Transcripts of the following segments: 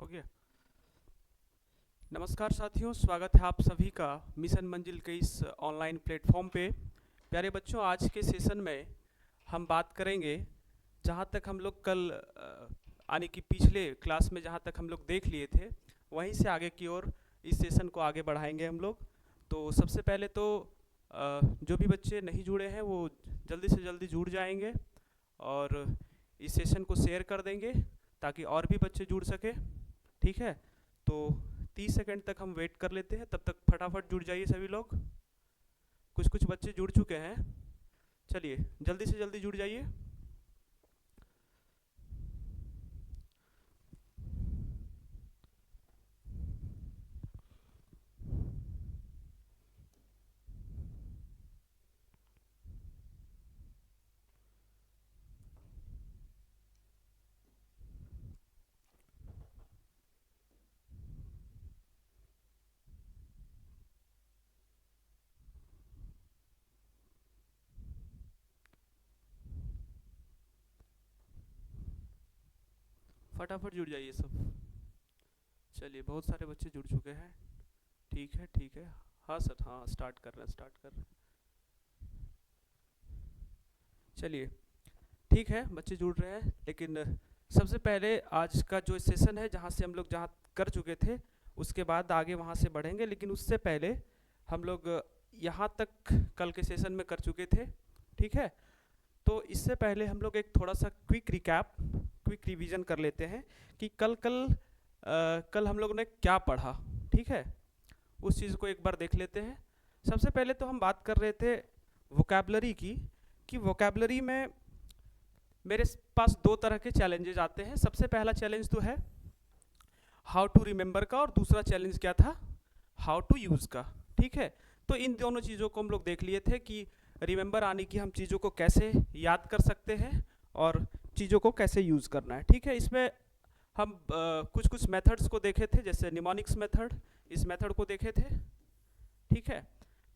हो गया। नमस्कार साथियों, स्वागत है आप सभी का मिशन मंजिल के इस ऑनलाइन प्लेटफॉर्म पे। प्यारे बच्चों, आज के सेशन में हम बात करेंगे, जहाँ तक हम लोग कल यानी कि पिछले क्लास में जहाँ तक हम लोग देख लिए थे, वहीं से आगे की ओर इस सेशन को आगे बढ़ाएंगे हम लोग। तो सबसे पहले तो जो भी बच्चे नहीं जुड़े हैं वो जल्दी से जल्दी जुड़ जाएंगे और इस सेशन को शेयर कर देंगे ताकि और भी बच्चे जुड़ सके। ठीक है, तो 30 सेकंड तक हम वेट कर लेते हैं, तब तक फटाफट जुड़ जाइए सभी लोग। कुछ कुछ बच्चे जुड़ चुके हैं, चलिए जल्दी से जल्दी जुड़ जाइए। फटाफट जुड़ जाइए सब। चलिए, बहुत सारे बच्चे जुड़ चुके हैं। ठीक है ठीक है, हाँ सर, हाँ स्टार्ट कर रहे हैं, स्टार्ट कर रहे हैं। चलिए ठीक है, बच्चे जुड़ रहे हैं, लेकिन सबसे पहले आज का जो सेशन है, जहाँ से हम लोग जहाँ कर चुके थे उसके बाद आगे वहाँ से बढ़ेंगे, लेकिन उससे पहले हम लोग यहाँ तक कल के सेशन में कर चुके थे। ठीक है, तो इससे पहले हम लोग एक थोड़ा सा क्विक रिवीजन कर लेते हैं कि कल हम लोगों ने क्या पढ़ा। ठीक है, उस चीज़ को एक बार देख लेते हैं। सबसे पहले तो हम बात कर रहे थे वोकैबलरी की, कि वोकैबलरी में मेरे पास दो तरह के चैलेंजेस आते हैं। सबसे पहला चैलेंज तो है हाउ टू रिमेंबर का, और दूसरा चैलेंज क्या था, हाउ टू यूज़ का। ठीक है, तो इन दोनों चीज़ों को हम लोग देख लिए थे कि रिमेंबर आने की हम चीज़ों को कैसे याद कर सकते हैं और चीज़ों को कैसे यूज़ करना है। ठीक है, इसमें हम कुछ कुछ मेथड्स को देखे थे, जैसे निमोनिक्स मेथड, इस मेथड को देखे थे। ठीक है,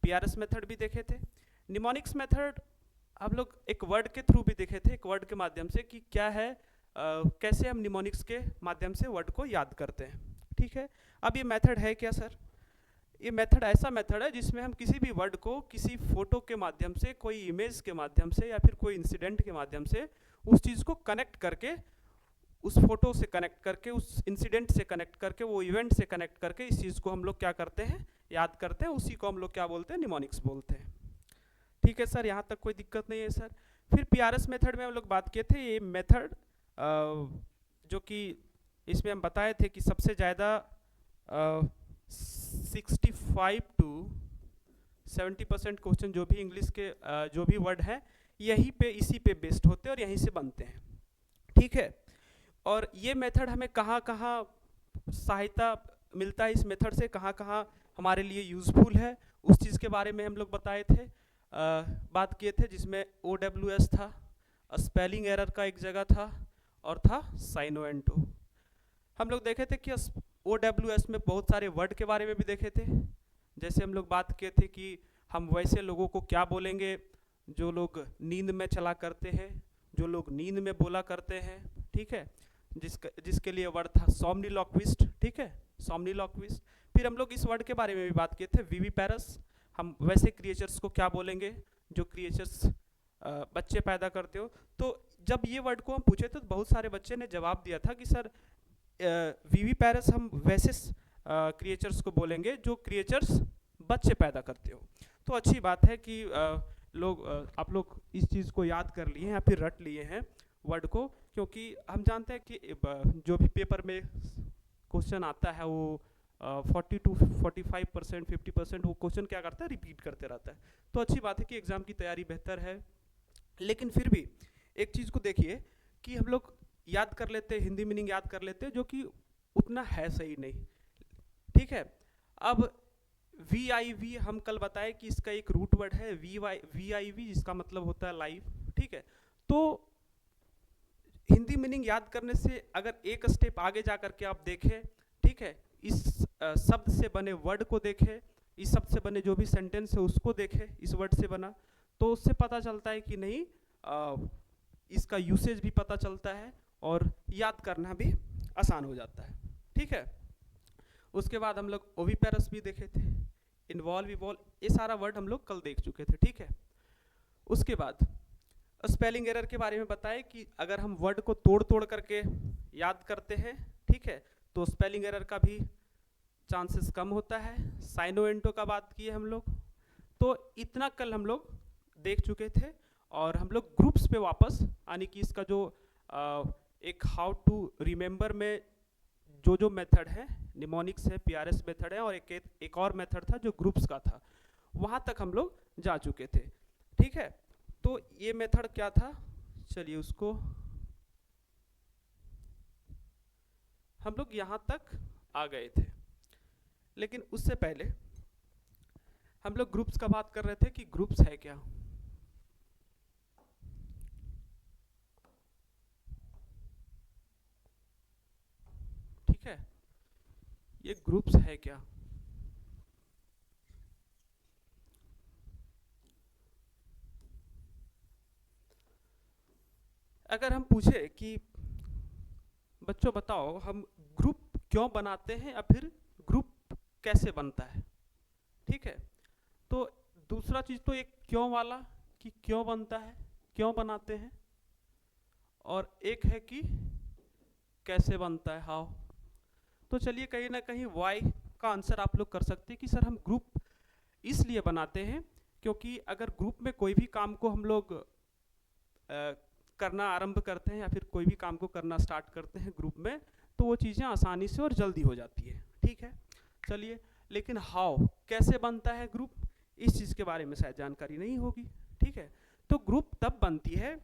पीआरएस मेथड भी देखे थे। निमोनिक्स मेथड हम लोग एक वर्ड के थ्रू भी देखे थे, एक वर्ड के माध्यम से, कि क्या है कैसे हम निमोनिक्स के माध्यम से वर्ड को याद करते हैं। ठीक है, अब ये मेथड है क्या सर? ये मेथड ऐसा मेथड है जिसमें हम किसी भी वर्ड को किसी फोटो के माध्यम से, कोई इमेज के माध्यम से, या फिर कोई इंसिडेंट के माध्यम से उस चीज़ को कनेक्ट करके, उस फोटो से कनेक्ट करके, उस इंसिडेंट से कनेक्ट करके, वो इवेंट से कनेक्ट करके इस चीज़ को हम लोग क्या करते हैं, याद करते हैं। उसी को हम लोग क्या बोलते हैं, निमोनिक्स बोलते हैं। ठीक है सर, यहाँ तक कोई दिक्कत नहीं है सर। फिर पीआरएस मेथड में हम लोग बात किए थे, ये मेथड जो कि इसमें हम बताए थे कि सबसे ज़्यादा 65 to 70% क्वेश्चन जो भी इंग्लिश के जो भी वर्ड हैं, यहीं पे इसी पे बेस्ड होते हैं और यहीं से बनते हैं। ठीक है, और ये मेथड हमें कहाँ कहाँ सहायता मिलता है, इस मेथड से कहाँ कहाँ हमारे लिए यूज़फुल है, उस चीज़ के बारे में हम लोग बताए थे, बात किए थे, जिसमें OWS था, स्पेलिंग एरर का एक जगह था, और था साइनो एंड टू। हम लोग देखे थे कि OWS में बहुत सारे वर्ड के बारे में भी देखे थे। जैसे हम लोग बात किए थे कि हम वैसे लोगों को क्या बोलेंगे जो लोग नींद में चला करते हैं, जो लोग नींद में बोला करते हैं। ठीक है, जिसके लिए वर्ड था सोमनीलॉक्विस्ट। ठीक है, सोमनीलॉक्विस्ट। फिर हम लोग इस वर्ड के बारे में भी बात किए थे, विविपैरस। हम वैसे क्रिएचर्स को क्या बोलेंगे जो क्रिएचर्स बच्चे पैदा करते हो। तो जब ये वर्ड को हम पूछे तो बहुत सारे बच्चे ने जवाब दिया था कि सर विविपैरस हम वैसे क्रिएचर्स को बोलेंगे जो क्रिएचर्स बच्चे पैदा करते हो। तो अच्छी बात है कि आप लोग इस चीज़ को याद कर लिए हैं या फिर रट लिए हैं वर्ड को, क्योंकि हम जानते हैं कि जो भी पेपर में क्वेश्चन आता है वो 40 to 45%, 50% वो क्वेश्चन क्या करता है, रिपीट करते रहता है। तो अच्छी बात है कि एग्ज़ाम की तैयारी बेहतर है, लेकिन फिर भी एक चीज़ को देखिए कि हम लोग याद कर लेते, हिंदी मीनिंग याद कर लेते, जो कि उतना है सही नहीं। ठीक है, अब VIV हम कल बताए कि इसका एक रूट वर्ड है VIV, जिसका मतलब होता है लाइफ। ठीक है, तो हिंदी मीनिंग याद करने से अगर एक स्टेप आगे जा करके आप देखें, ठीक है, इस शब्द से बने वर्ड को देखें, इस शब्द से बने जो भी सेंटेंस है उसको देखें, इस वर्ड से बना, तो उससे पता चलता है कि नहीं इसका यूसेज भी पता चलता है और याद करना भी आसान हो जाता है। ठीक है। उसके बाद हम लोग ओविपेरस भी देखे थे, इन्वॉल्व इवॉल्व, ये सारा वर्ड हम लोग कल देख चुके थे, ठीक है। उसके बाद स्पेलिंग एरर के बारे में बताएं कि अगर हम वर्ड को तोड़ तोड़ करके याद करते हैं, ठीक है, तो स्पेलिंग एरर का भी चांसेस कम होता है। साइनो एंटो का बात किए हम लोग, तो इतना कल हम लोग देख चुके थे। और हम लोग ग्रुप्स पे वापस, यानी कि इसका जो एक हाउ टू रिमेंबर में जो मेथड है, निमोनिक्स है, पीआरएस मेथड है, और एक और मेथड था जो ग्रुप्स का था, वहाँ तक हम लोग जा चुके थे, ठीक है। तो ये मेथड क्या था, चलिए उसको हम लोग यहाँ तक आ गए थे। लेकिन उससे पहले हम लोग ग्रुप्स का बात कर रहे थे कि ग्रुप्स है क्या। ठीक है, ये ग्रुप्स है क्या। अगर हम पूछे कि बच्चों बताओ हम ग्रुप क्यों बनाते हैं या फिर ग्रुप कैसे बनता है, ठीक है, तो दूसरा चीज तो एक क्यों वाला कि क्यों बनता है, क्यों बनाते हैं, और एक है कि कैसे बनता है, हाउ। तो चलिए कहीं ना कहीं वाई का आंसर आप लोग कर सकते हैं कि सर हम ग्रुप इसलिए बनाते हैं क्योंकि अगर ग्रुप में कोई भी काम को हम लोग करना आरंभ करते हैं या फिर कोई भी काम को करना स्टार्ट करते हैं ग्रुप में, तो वो चीज़ें आसानी से और जल्दी हो जाती है, ठीक है। चलिए, लेकिन हाउ कैसे बनता है ग्रुप, इस चीज़ के बारे में शायद जानकारी नहीं होगी, ठीक है। तो ग्रुप तब बनती है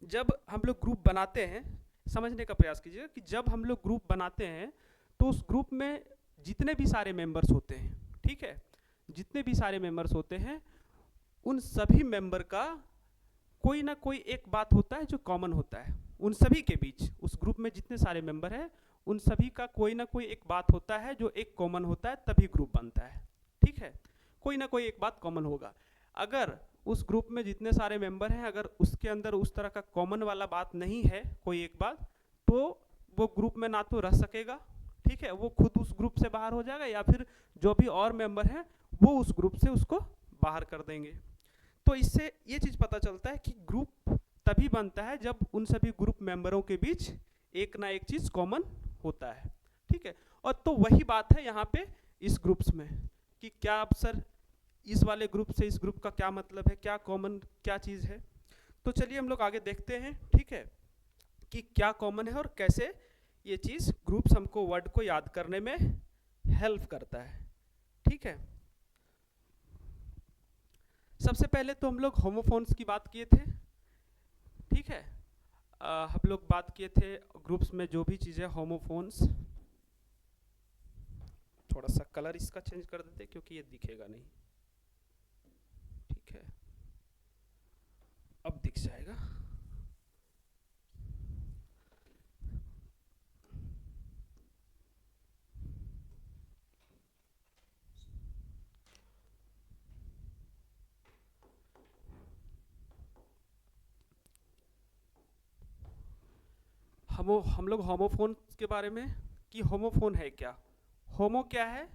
जब हम लोग ग्रुप बनाते हैं, समझने का प्रयास कीजिएगा कि जब हम लोग ग्रुप बनाते हैं तो उस ग्रुप में जितने भी सारे मेंबर्स होते हैं, ठीक है, जितने भी सारे मेंबर्स होते हैं उन सभी मेंबर का कोई ना कोई एक बात होता है जो कॉमन होता है उन सभी के बीच। उस ग्रुप में जितने सारे मेंबर हैं उन सभी का कोई ना कोई एक बात होता है जो एक कॉमन होता है, तभी ग्रुप बनता है, ठीक है। कोई ना कोई एक बात कॉमन होगा। अगर उस ग्रुप में जितने सारे मेंबर हैं अगर उसके अंदर उस तरह का कॉमन वाला बात नहीं है, कोई एक बात, तो वो ग्रुप में ना तो रह सकेगा, ठीक है, वो खुद उस ग्रुप से बाहर हो जाएगा या फिर जो भी और मेंबर हैं वो उस ग्रुप से उसको बाहर कर देंगे। तो इससे ये चीज़ पता चलता है कि ग्रुप तभी बनता है जब उन सभी ग्रुप मेंबरों के बीच एक ना एक चीज़ कॉमन होता है, ठीक है। और तो वही बात है यहाँ पे इस ग्रुप्स में कि क्या अब सर इस वाले ग्रुप से इस ग्रुप का क्या मतलब है, क्या कॉमन क्या चीज़ है। तो चलिए हम लोग आगे देखते हैं, ठीक है, कि क्या कॉमन है और कैसे ये चीज़ ग्रुप्स हमको वर्ड को याद करने में हेल्प करता है, ठीक है। सबसे पहले तो हम लोग होमोफोन्स की बात किए थे, ठीक है। हम लोग बात किए थे ग्रुप्स में जो भी चीज़ें होमोफोन्स, थोड़ा सा कलर इसका चेंज कर देते क्योंकि ये दिखेगा नहीं, ठीक है, अब दिख जाएगा। हम लोग होमोफोन के बारे में कि होमोफोन है क्या, होमो क्या है,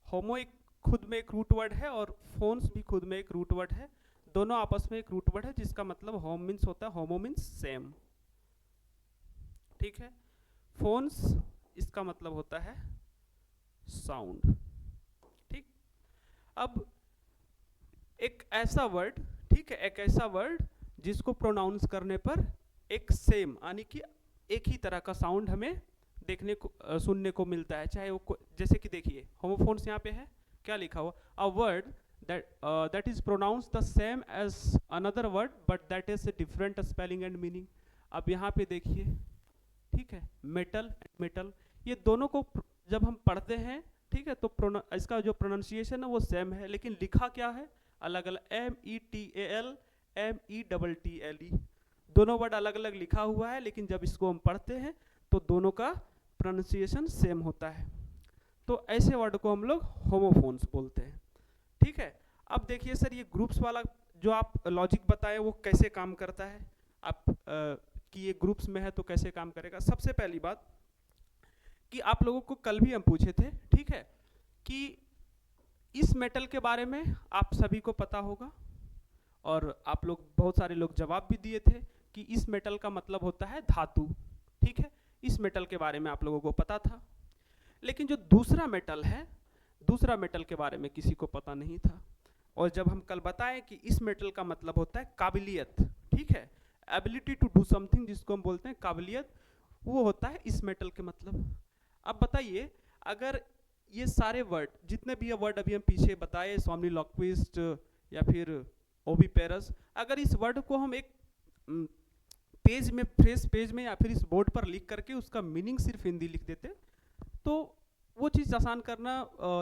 होमो एक खुद में एक रूट वर्ड है और फोन्स भी खुद में एक रूट वर्ड है, दोनों आपस में एक रूट वर्ड है जिसका मतलब होम मीन्स होता है, होमो मीन्स सेम, ठीक है। फोन्स इसका मतलब होता है साउंड, ठीक। अब एक ऐसा वर्ड, ठीक है, एक ऐसा वर्ड जिसको प्रोनाउंस करने पर एक सेम यानी कि एक ही तरह का साउंड हमें देखने को सुनने को मिलता है, चाहे वो जैसे कि देखिए होमोफोन्स यहाँ पे है, क्या लिखा हुआ, a word that is pronounced the same as another word but that is a different spelling and meaning। अब यहाँ पे देखिए, ठीक है, मेटल मेटल, ये दोनों को जब हम पढ़ते हैं, ठीक है, तो इसका जो प्रोनाउंसिएशन है वो सेम है लेकिन लिखा क्या है अलग अलग, METAL METTLE, दोनों वर्ड अलग अलग लिखा हुआ है लेकिन जब इसको हम पढ़ते हैं तो दोनों का प्रोनाउंसिएशन सेम होता है। तो ऐसे वर्ड को हम लोग होमोफोन्स बोलते हैं, ठीक है। अब देखिए सर ये ग्रुप्स वाला जो आप लॉजिक बताए वो कैसे काम करता है, आप कि ये ग्रुप्स में है तो कैसे काम करेगा। सबसे पहली बात कि आप लोगों को कल भी हम पूछे थे, ठीक है, कि इस मेटल के बारे में आप सभी को पता होगा और आप लोग बहुत सारे लोग जवाब भी दिए थे कि इस मेटल का मतलब होता है धातु, ठीक है, इस मेटल के बारे में आप लोगों को पता था। लेकिन जो दूसरा मेटल है, दूसरा मेटल के बारे में किसी को पता नहीं था। और जब हम कल बताएं कि इस मेटल का मतलब होता है काबिलियत, ठीक है, एबिलिटी टू डू समथिंग, जिसको हम बोलते हैं काबिलियत, वो होता है इस मेटल के मतलब। अब बताइए, अगर ये सारे वर्ड, जितने भी ये वर्ड अभी हम पीछे बताए, सोमनिलोक्विस्ट या फिर ओविपेरस, अगर इस वर्ड को हम एक पेज में, फ्रेश पेज में या फिर इस बोर्ड पर लिख करके उसका मीनिंग सिर्फ हिंदी लिख देते, तो वो चीज़ आसान करना,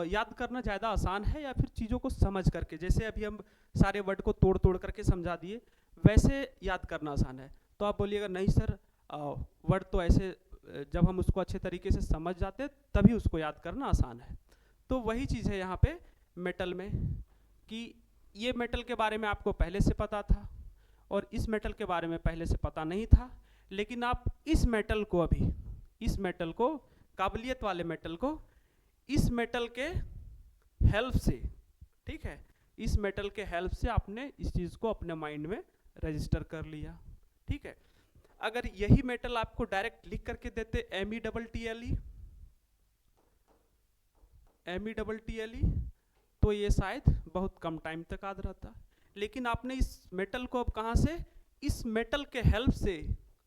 याद करना ज़्यादा आसान है, या फिर चीज़ों को समझ करके, जैसे अभी हम सारे वर्ड को तोड़ तोड़ करके समझा दिए, वैसे याद करना आसान है। तो आप बोलिएगा नहीं सर, वर्ड तो ऐसे जब हम उसको अच्छे तरीके से समझ जाते तभी उसको याद करना आसान है। तो वही चीज़ है यहाँ पे मेटल में, कि ये मेटल के बारे में आपको पहले से पता था और इस मेटल के बारे में पहले से पता नहीं था, लेकिन आप इस मेटल को, अभी इस मेटल को, काबिलियत वाले मेटल को, इस मेटल के हेल्प से, ठीक है, इस मेटल के हेल्प से आपने इस चीज़ को अपने माइंड में रजिस्टर कर लिया, ठीक है। अगर यही मेटल आपको डायरेक्ट लिख करके देते MEETTLE, तो ये शायद बहुत कम टाइम तक याद रहता, लेकिन आपने इस मेटल को अब कहाँ से, इस मेटल के हेल्प से,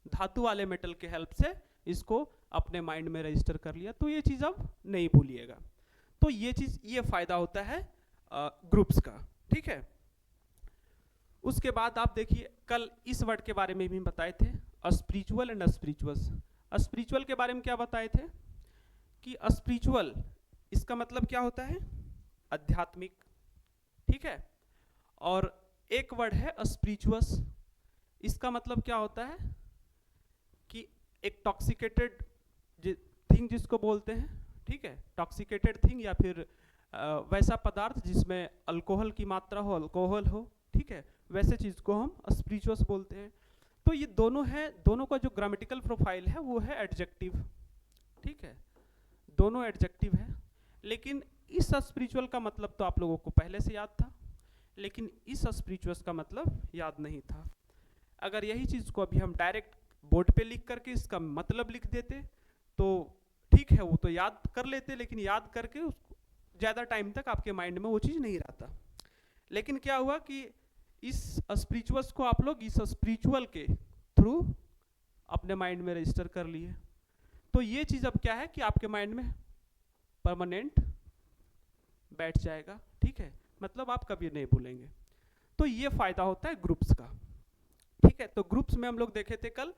धातु वाले मेटल के हेल्प से इसको अपने माइंड में रजिस्टर कर लिया, तो ये चीज़ अब नहीं भूलिएगा। तो ये चीज़, ये फायदा होता है ग्रुप्स का, ठीक है। उसके बाद आप देखिए, कल इस वर्ड के बारे में भी बताए थे, स्पिरिचुअल एंड स्पिरिचुअस। स्पिरिचुअल के बारे में क्या बताए थे कि स्पिरिचुअल, इसका मतलब क्या होता है, आध्यात्मिक, ठीक है। और एक वर्ड है स्पिरिचुअस, इसका मतलब क्या होता है कि एक टॉक्सिकेटेड थिंग जिसको बोलते हैं, ठीक है, टॉक्सिकेटेड थिंग, या फिर वैसा पदार्थ जिसमें अल्कोहल की मात्रा हो, अल्कोहल हो, ठीक है, वैसे चीज़ को हम स्पिरिचुअस बोलते हैं। तो ये दोनों है, दोनों का जो ग्रामेटिकल प्रोफाइल है वो है एडजेक्टिव, ठीक है, दोनों एडजेक्टिव है। लेकिन इस स्पिरिचुअल का मतलब तो आप लोगों को पहले से याद था, लेकिन इस स्पिरिचुअस का मतलब याद नहीं था। अगर यही चीज़ को अभी हम डायरेक्ट बोर्ड पे लिख करके इसका मतलब लिख देते तो ठीक है, वो तो याद कर लेते, लेकिन याद करके उसको ज़्यादा टाइम तक आपके माइंड में वो चीज़ नहीं रहता। लेकिन क्या हुआ कि इस स्पिरिचुअल्स को आप लोग इस स्पिरिचुअल के थ्रू अपने माइंड में रजिस्टर कर लिए, तो ये चीज़ अब क्या है कि आपके माइंड में परमानेंट बैठ जाएगा, ठीक है, मतलब आप कभी नहीं भूलेंगे। तो ये फायदा होता है ग्रुप्स का, ठीक है। तो ग्रुप्स में हम लोग देखे थे कल,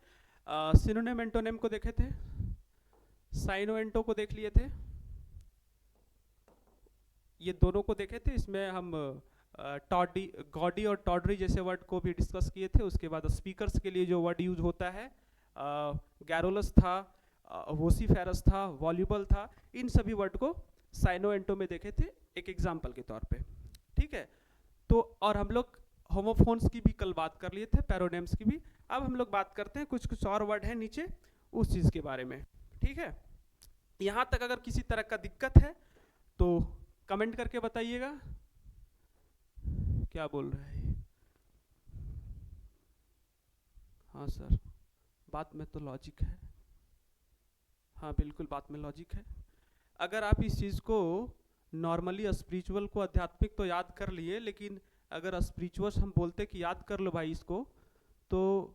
सिनोनिम एंटोनिम को देखे थे, साइनो एंटो को देख लिए थे, ये दोनों को देखे थे। इसमें हम टॉडी, गॉडी और टॉडरी जैसे वर्ड को भी डिस्कस किए थे। उसके बाद स्पीकर्स के लिए जो वर्ड यूज होता है, गैरोलस था, वोसीफेरस था, वॉल्यूबल था, इन सभी वर्ड को साइनो एंटो में देखे थे एक एग्जाम्पल के तौर पे, ठीक है। तो और हम लोग होमोफोन्स की भी कल बात कर लिए थे, पैरोनेम्स की भी। अब हम लोग बात करते हैं कुछ कुछ और वर्ड है नीचे उस चीज़ के बारे में, ठीक है। यहाँ तक अगर किसी तरह का दिक्कत है तो कमेंट करके बताइएगा। क्या बोल रहा है ये? हाँ सर, बात में तो लॉजिक है, हाँ बिल्कुल बात में लॉजिक है। अगर आप इस चीज़ को नॉर्मली स्पिरिचुअल को, आध्यात्मिक तो याद कर लिए, लेकिन अगर स्पिरिचुअल हम बोलते कि याद कर लो भाई इसको, तो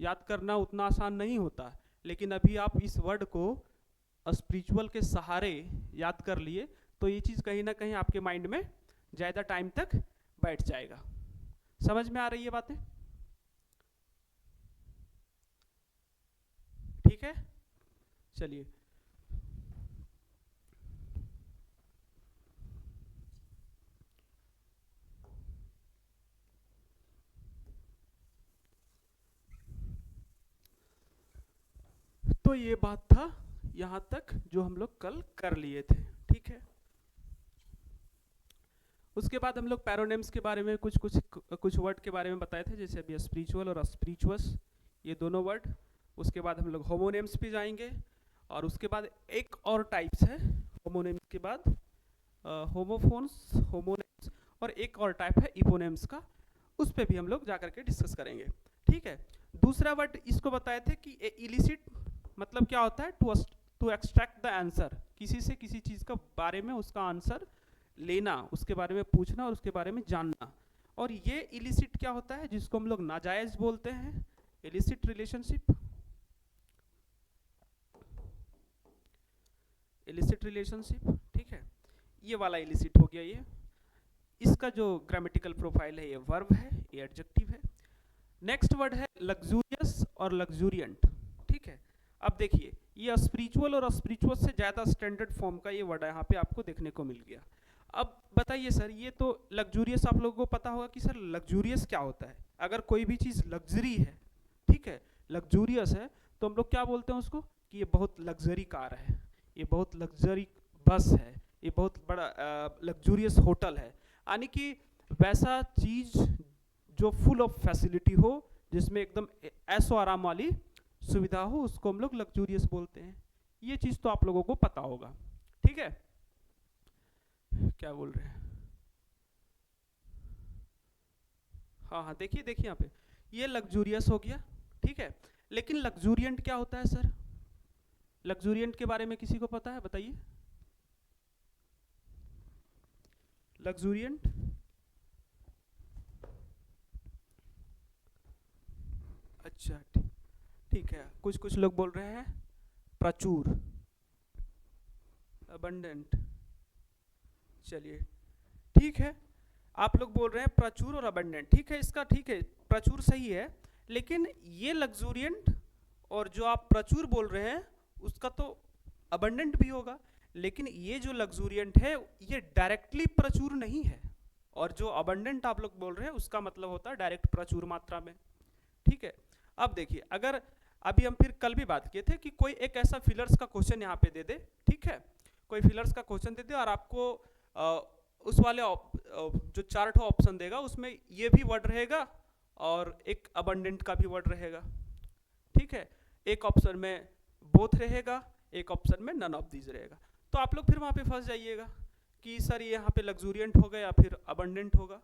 याद करना उतना आसान नहीं होता। लेकिन अभी आप इस वर्ड को स्पिरिचुअल के सहारे याद कर लिए, तो ये चीज़ कहीं ना कहीं आपके माइंड में ज़्यादा टाइम तक बैठ जाएगा। समझ में आ रही है बातें? ठीक है, चलिए। तो ये बात था यहाँ तक जो हम लोग कल कर लिए थे, ठीक है। उसके बाद हम लोग पैरोनेम्स के बारे में कुछ वर्ड के बारे में बताए थे, जैसे अभी स्पिरिचुअल और स्पिरिचुअस, ये दोनों वर्ड। उसके बाद हम लोग होमोनेम्स पे जाएंगे, और उसके बाद एक और टाइप्स है होमोनिम्स के बाद, होमोफोन्स, होमोनिम्स, और एक और टाइप है इपोनिम्स का, उस पे भी हम लोग जाकर के डिस्कस करेंगे। ठीक है, दूसरा वर्ड इसको बताए थे कि इलिसिट मतलब क्या होता है, टू एक्सट्रैक्ट द आंसर, किसी से किसी चीज़ का बारे में उसका आंसर लेना, उसके बारे में पूछना और उसके बारे में जानना। और ये इलिसिट क्या होता है, जिसको हम लोग नाजायज बोलते हैं, इलिसिट रिलेशनशिप, इलिसिट रिलेशनशिप। ठीक है, ये वाला इलिसिट हो गया। ये इसका जो ग्रामेटिकल प्रोफाइल है, ये वर्ब है, ये एडजेक्टिव है। नेक्स्ट वर्ड है लग्जूरियस और लग्जूरियंट। ठीक है, अब देखिए ये स्पिरिचुअल और स्पिरिचुअल से ज़्यादा स्टैंडर्ड फॉर्म का ये वर्ड है, यहाँ पे आपको देखने को मिल गया। अब बताइए सर, ये तो लग्जूरियस आप लोगों को पता होगा कि सर लग्जूरियस क्या होता है। अगर कोई भी चीज़ लग्जरी है, ठीक है, लग्जूरियस है, तो हम लोग क्या बोलते हैं उसको, कि ये बहुत लग्जरी कार है, ये बहुत लग्जरी बस है, ये बहुत बड़ा लग्जूरियस होटल है। यानी कि वैसा चीज़ जो फुल ऑफ फैसिलिटी हो, जिसमें एकदम ऐसो आराम वाली सुविधा हो, उसको हम लोग लग्जूरियस बोलते हैं। ये चीज़ तो आप लोगों को पता होगा। ठीक है, क्या बोल रहे हैं, हाँ हाँ, देखिए देखिए यहाँ पे ये लग्जूरियस हो गया। ठीक है, लेकिन लग्जूरियंट क्या होता है सर, लग्जूरियंट के बारे में किसी को पता है, बताइए। लग्जूरियंट, अच्छा ठीक है, कुछ कुछ लोग बोल रहे हैं प्रचुर, अबंडेंट। चलिए ठीक है, आप लोग बोल रहे हैं प्रचुर और अबंडेंट, ठीक है, इसका ठीक है, प्रचुर सही है, लेकिन ये लग्जूरियंट और जो आप प्रचुर बोल रहे हैं उसका तो अबंडेंट भी होगा, लेकिन ये जो लग्जूरियंट है ये डायरेक्टली प्रचुर नहीं है, और जो अबंडेंट आप लोग बोल रहे हैं उसका मतलब होता है डायरेक्ट प्रचुर मात्रा में। ठीक है, अब देखिए, अगर अभी हम फिर कल भी बात किए थे कि कोई एक ऐसा फिलर्स का क्वेश्चन यहाँ पे दे दे, ठीक है, कोई फिलर्स का क्वेश्चन दे दे और आपको उस वाले जो चार्ट ऑप्शन देगा उसमें ये भी वर्ड रहेगा और एक अबंडेंट का भी वर्ड रहेगा। ठीक है, एक ऑप्शन में बोथ रहेगा, एक ऑप्शन में नन ऑफ दीज रहेगा, तो आप लोग फिर वहाँ पे फंस जाइएगा कि सर ये यहाँ पे लग्जूरियंट होगा या फिर अबंडेंट होगा।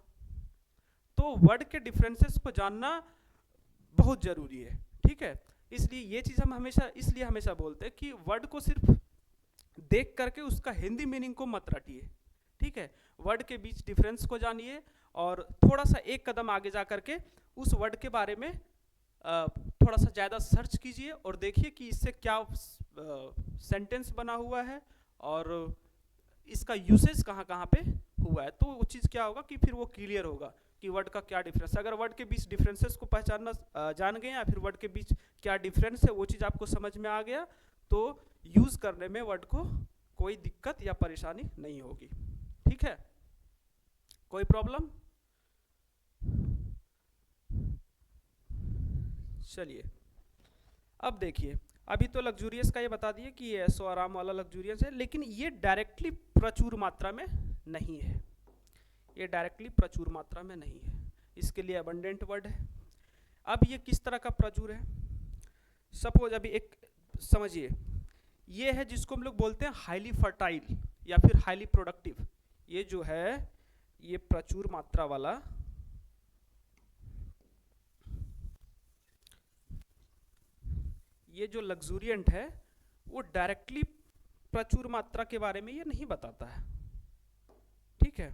तो वर्ड के डिफरेंसेस को जानना बहुत ज़रूरी है। ठीक है, इसलिए ये चीज़ हम हमेशा बोलते हैं कि वर्ड को सिर्फ देख करके उसका हिंदी मीनिंग को मत रटिए। ठीक है, वर्ड के बीच डिफरेंस को जानिए और थोड़ा सा एक कदम आगे जा करके उस वर्ड के बारे में थोड़ा सा ज़्यादा सर्च कीजिए और देखिए कि इससे क्या सेंटेंस बना हुआ है और इसका यूसेज कहाँ कहाँ पे हुआ है। तो वो चीज़ क्या होगा कि फिर वो क्लियर होगा कि वर्ड का क्या डिफरेंस है। अगर वर्ड के बीच डिफरेंसेस को पहचानना जान गए या फिर वर्ड के बीच क्या डिफरेंस है वो चीज़ आपको समझ में आ गया, तो यूज़ करने में वर्ड को कोई दिक्कत या परेशानी नहीं होगी। ठीक है, कोई प्रॉब्लम? चलिए, अब देखिए, अभी तो लग्जूरियस का ये बता दिए कि ये ऐसो आराम वाला लग्जूरियस है, लेकिन ये डायरेक्टली प्रचुर मात्रा में नहीं है, ये डायरेक्टली प्रचुर मात्रा में नहीं है, इसके लिए अबंडेंट वर्ड है। अब ये किस तरह का प्रचुर है, सपोज अभी एक समझिए, ये है जिसको हम लोग बोलते हैं हाईली फर्टाइल या फिर हाईली प्रोडक्टिव। ये जो है ये प्रचुर मात्रा वाला, ये जो लग्जूरियंट है वो डायरेक्टली प्रचुर मात्रा के बारे में ये नहीं बताता है। ठीक है,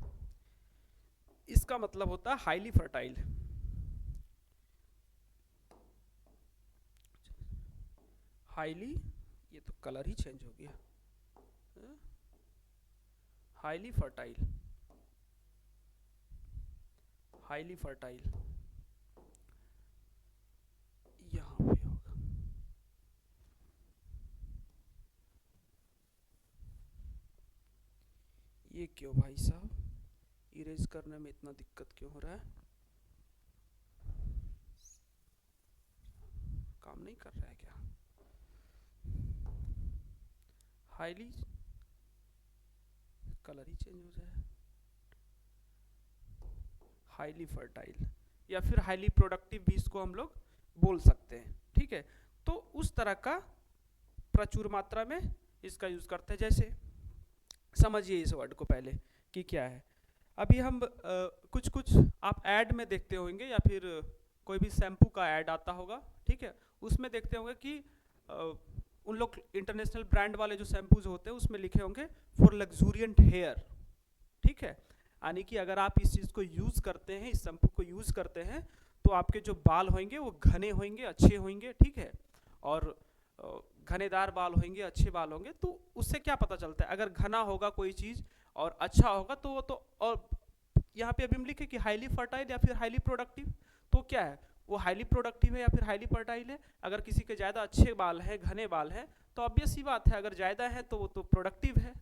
इसका मतलब होता है हाईली फर्टाइल। हाईली, ये तो कलर ही चेंज हो गया, हाईली फर्टाइल, हाईली फर्टाइल यहाँ पे होगा। ये क्यों भाई साहब, इरेज करने में इतना दिक्कत क्यों हो रहा है, काम नहीं कर रहा है क्या? हाईली, कलर ही चेंज हो जाए, हाईली फर्टाइल या फिर हाईली प्रोडक्टिव भी इसको हम लोग बोल सकते हैं। ठीक है, तो उस तरह का प्रचुर मात्रा में इसका यूज़ करते हैं। जैसे समझिए इस वर्ड को पहले कि क्या है। अभी हम कुछ कुछ आप ऐड में देखते होंगे या फिर कोई भी शैम्पू का ऐड आता होगा, ठीक है, उसमें देखते होंगे कि उन लोग इंटरनेशनल ब्रांड वाले जो शैम्पूज होते हैं उसमें लिखे होंगे फॉर लग्जूरियंट हेयर, ठीक है। यानी कि अगर आप इस चीज़ को यूज़ करते हैं, इस शैम्पू को यूज़ करते हैं, तो आपके जो बाल होंगे वो घने होंगे, अच्छे होंगे, ठीक है, और घनेदार बाल होंगे, अच्छे बाल होंगे। तो उससे क्या पता चलता है, अगर घना होगा कोई चीज़ और अच्छा होगा तो वो तो, और यहाँ पे अभी हम लिखे कि हाईली फर्टाइल या फिर हाईली प्रोडक्टिव, तो क्या है वो हाईली प्रोडक्टिव है या फिर हाईली फर्टाइल है। अगर किसी के ज़्यादा अच्छे बाल हैं, घने बाल हैं, तो ऑब्वियस ही बात है, अगर ज़्यादा है तो वो तो प्रोडक्टिव है।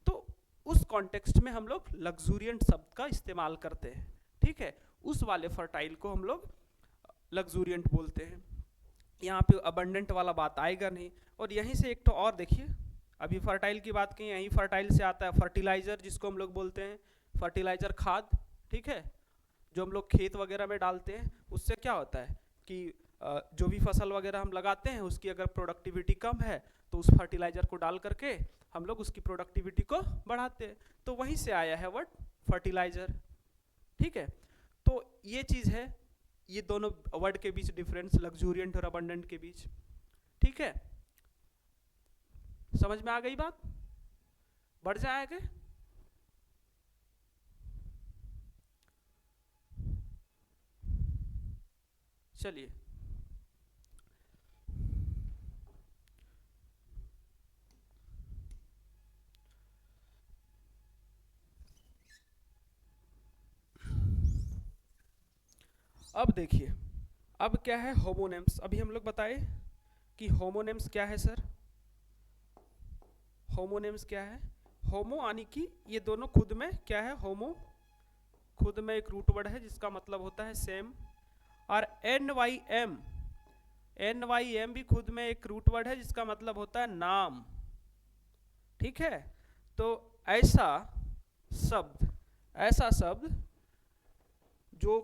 तो उस कॉन्टेक्स्ट में हम लोग लग्जूरियंट शब्द का इस्तेमाल करते हैं, ठीक है। उस वाले फर्टाइल को हम लोग लग्जूरियंट बोलते हैं। यहाँ पे अबंडेंट वाला बात आएगा नहीं। और यहीं से एक तो और देखिए, अभी फर्टाइल की बात की, यहीं फर्टाइल से आता है फर्टिलाइज़र, जिसको हम लोग बोलते हैं फर्टिलाइज़र, खाद, ठीक है, जो हम लोग खेत वगैरह में डालते हैं। उससे क्या होता है कि जो भी फसल वगैरह हम लगाते हैं उसकी अगर प्रोडक्टिविटी कम है तो उस फर्टिलाइज़र को डाल करके हम लोग उसकी प्रोडक्टिविटी को बढ़ाते हैं। तो वहीं से आया है वर्ड फर्टिलाइज़र, ठीक है। तो ये चीज़ है, ये दोनों वर्ड के बीच डिफरेंस, लग्जूरियंट और अबंडेंट के बीच, ठीक है। समझ में आ गई बात? बढ़ जाए आगे। चलिए, अब देखिए, अब क्या है होमोनेम्स। अभी हम लोग बताए कि होमोनेम्स क्या है सर। होमोनेम्स क्या है? होमो यानी कि ये दोनों खुद में क्या है, होमो खुद में एक रूट वर्ड है जिसका मतलब होता है सेम। और एन वाई एम भी खुद में एक रूट वर्ड है जिसका मतलब होता है नाम, ठीक है। तो ऐसा शब्द जो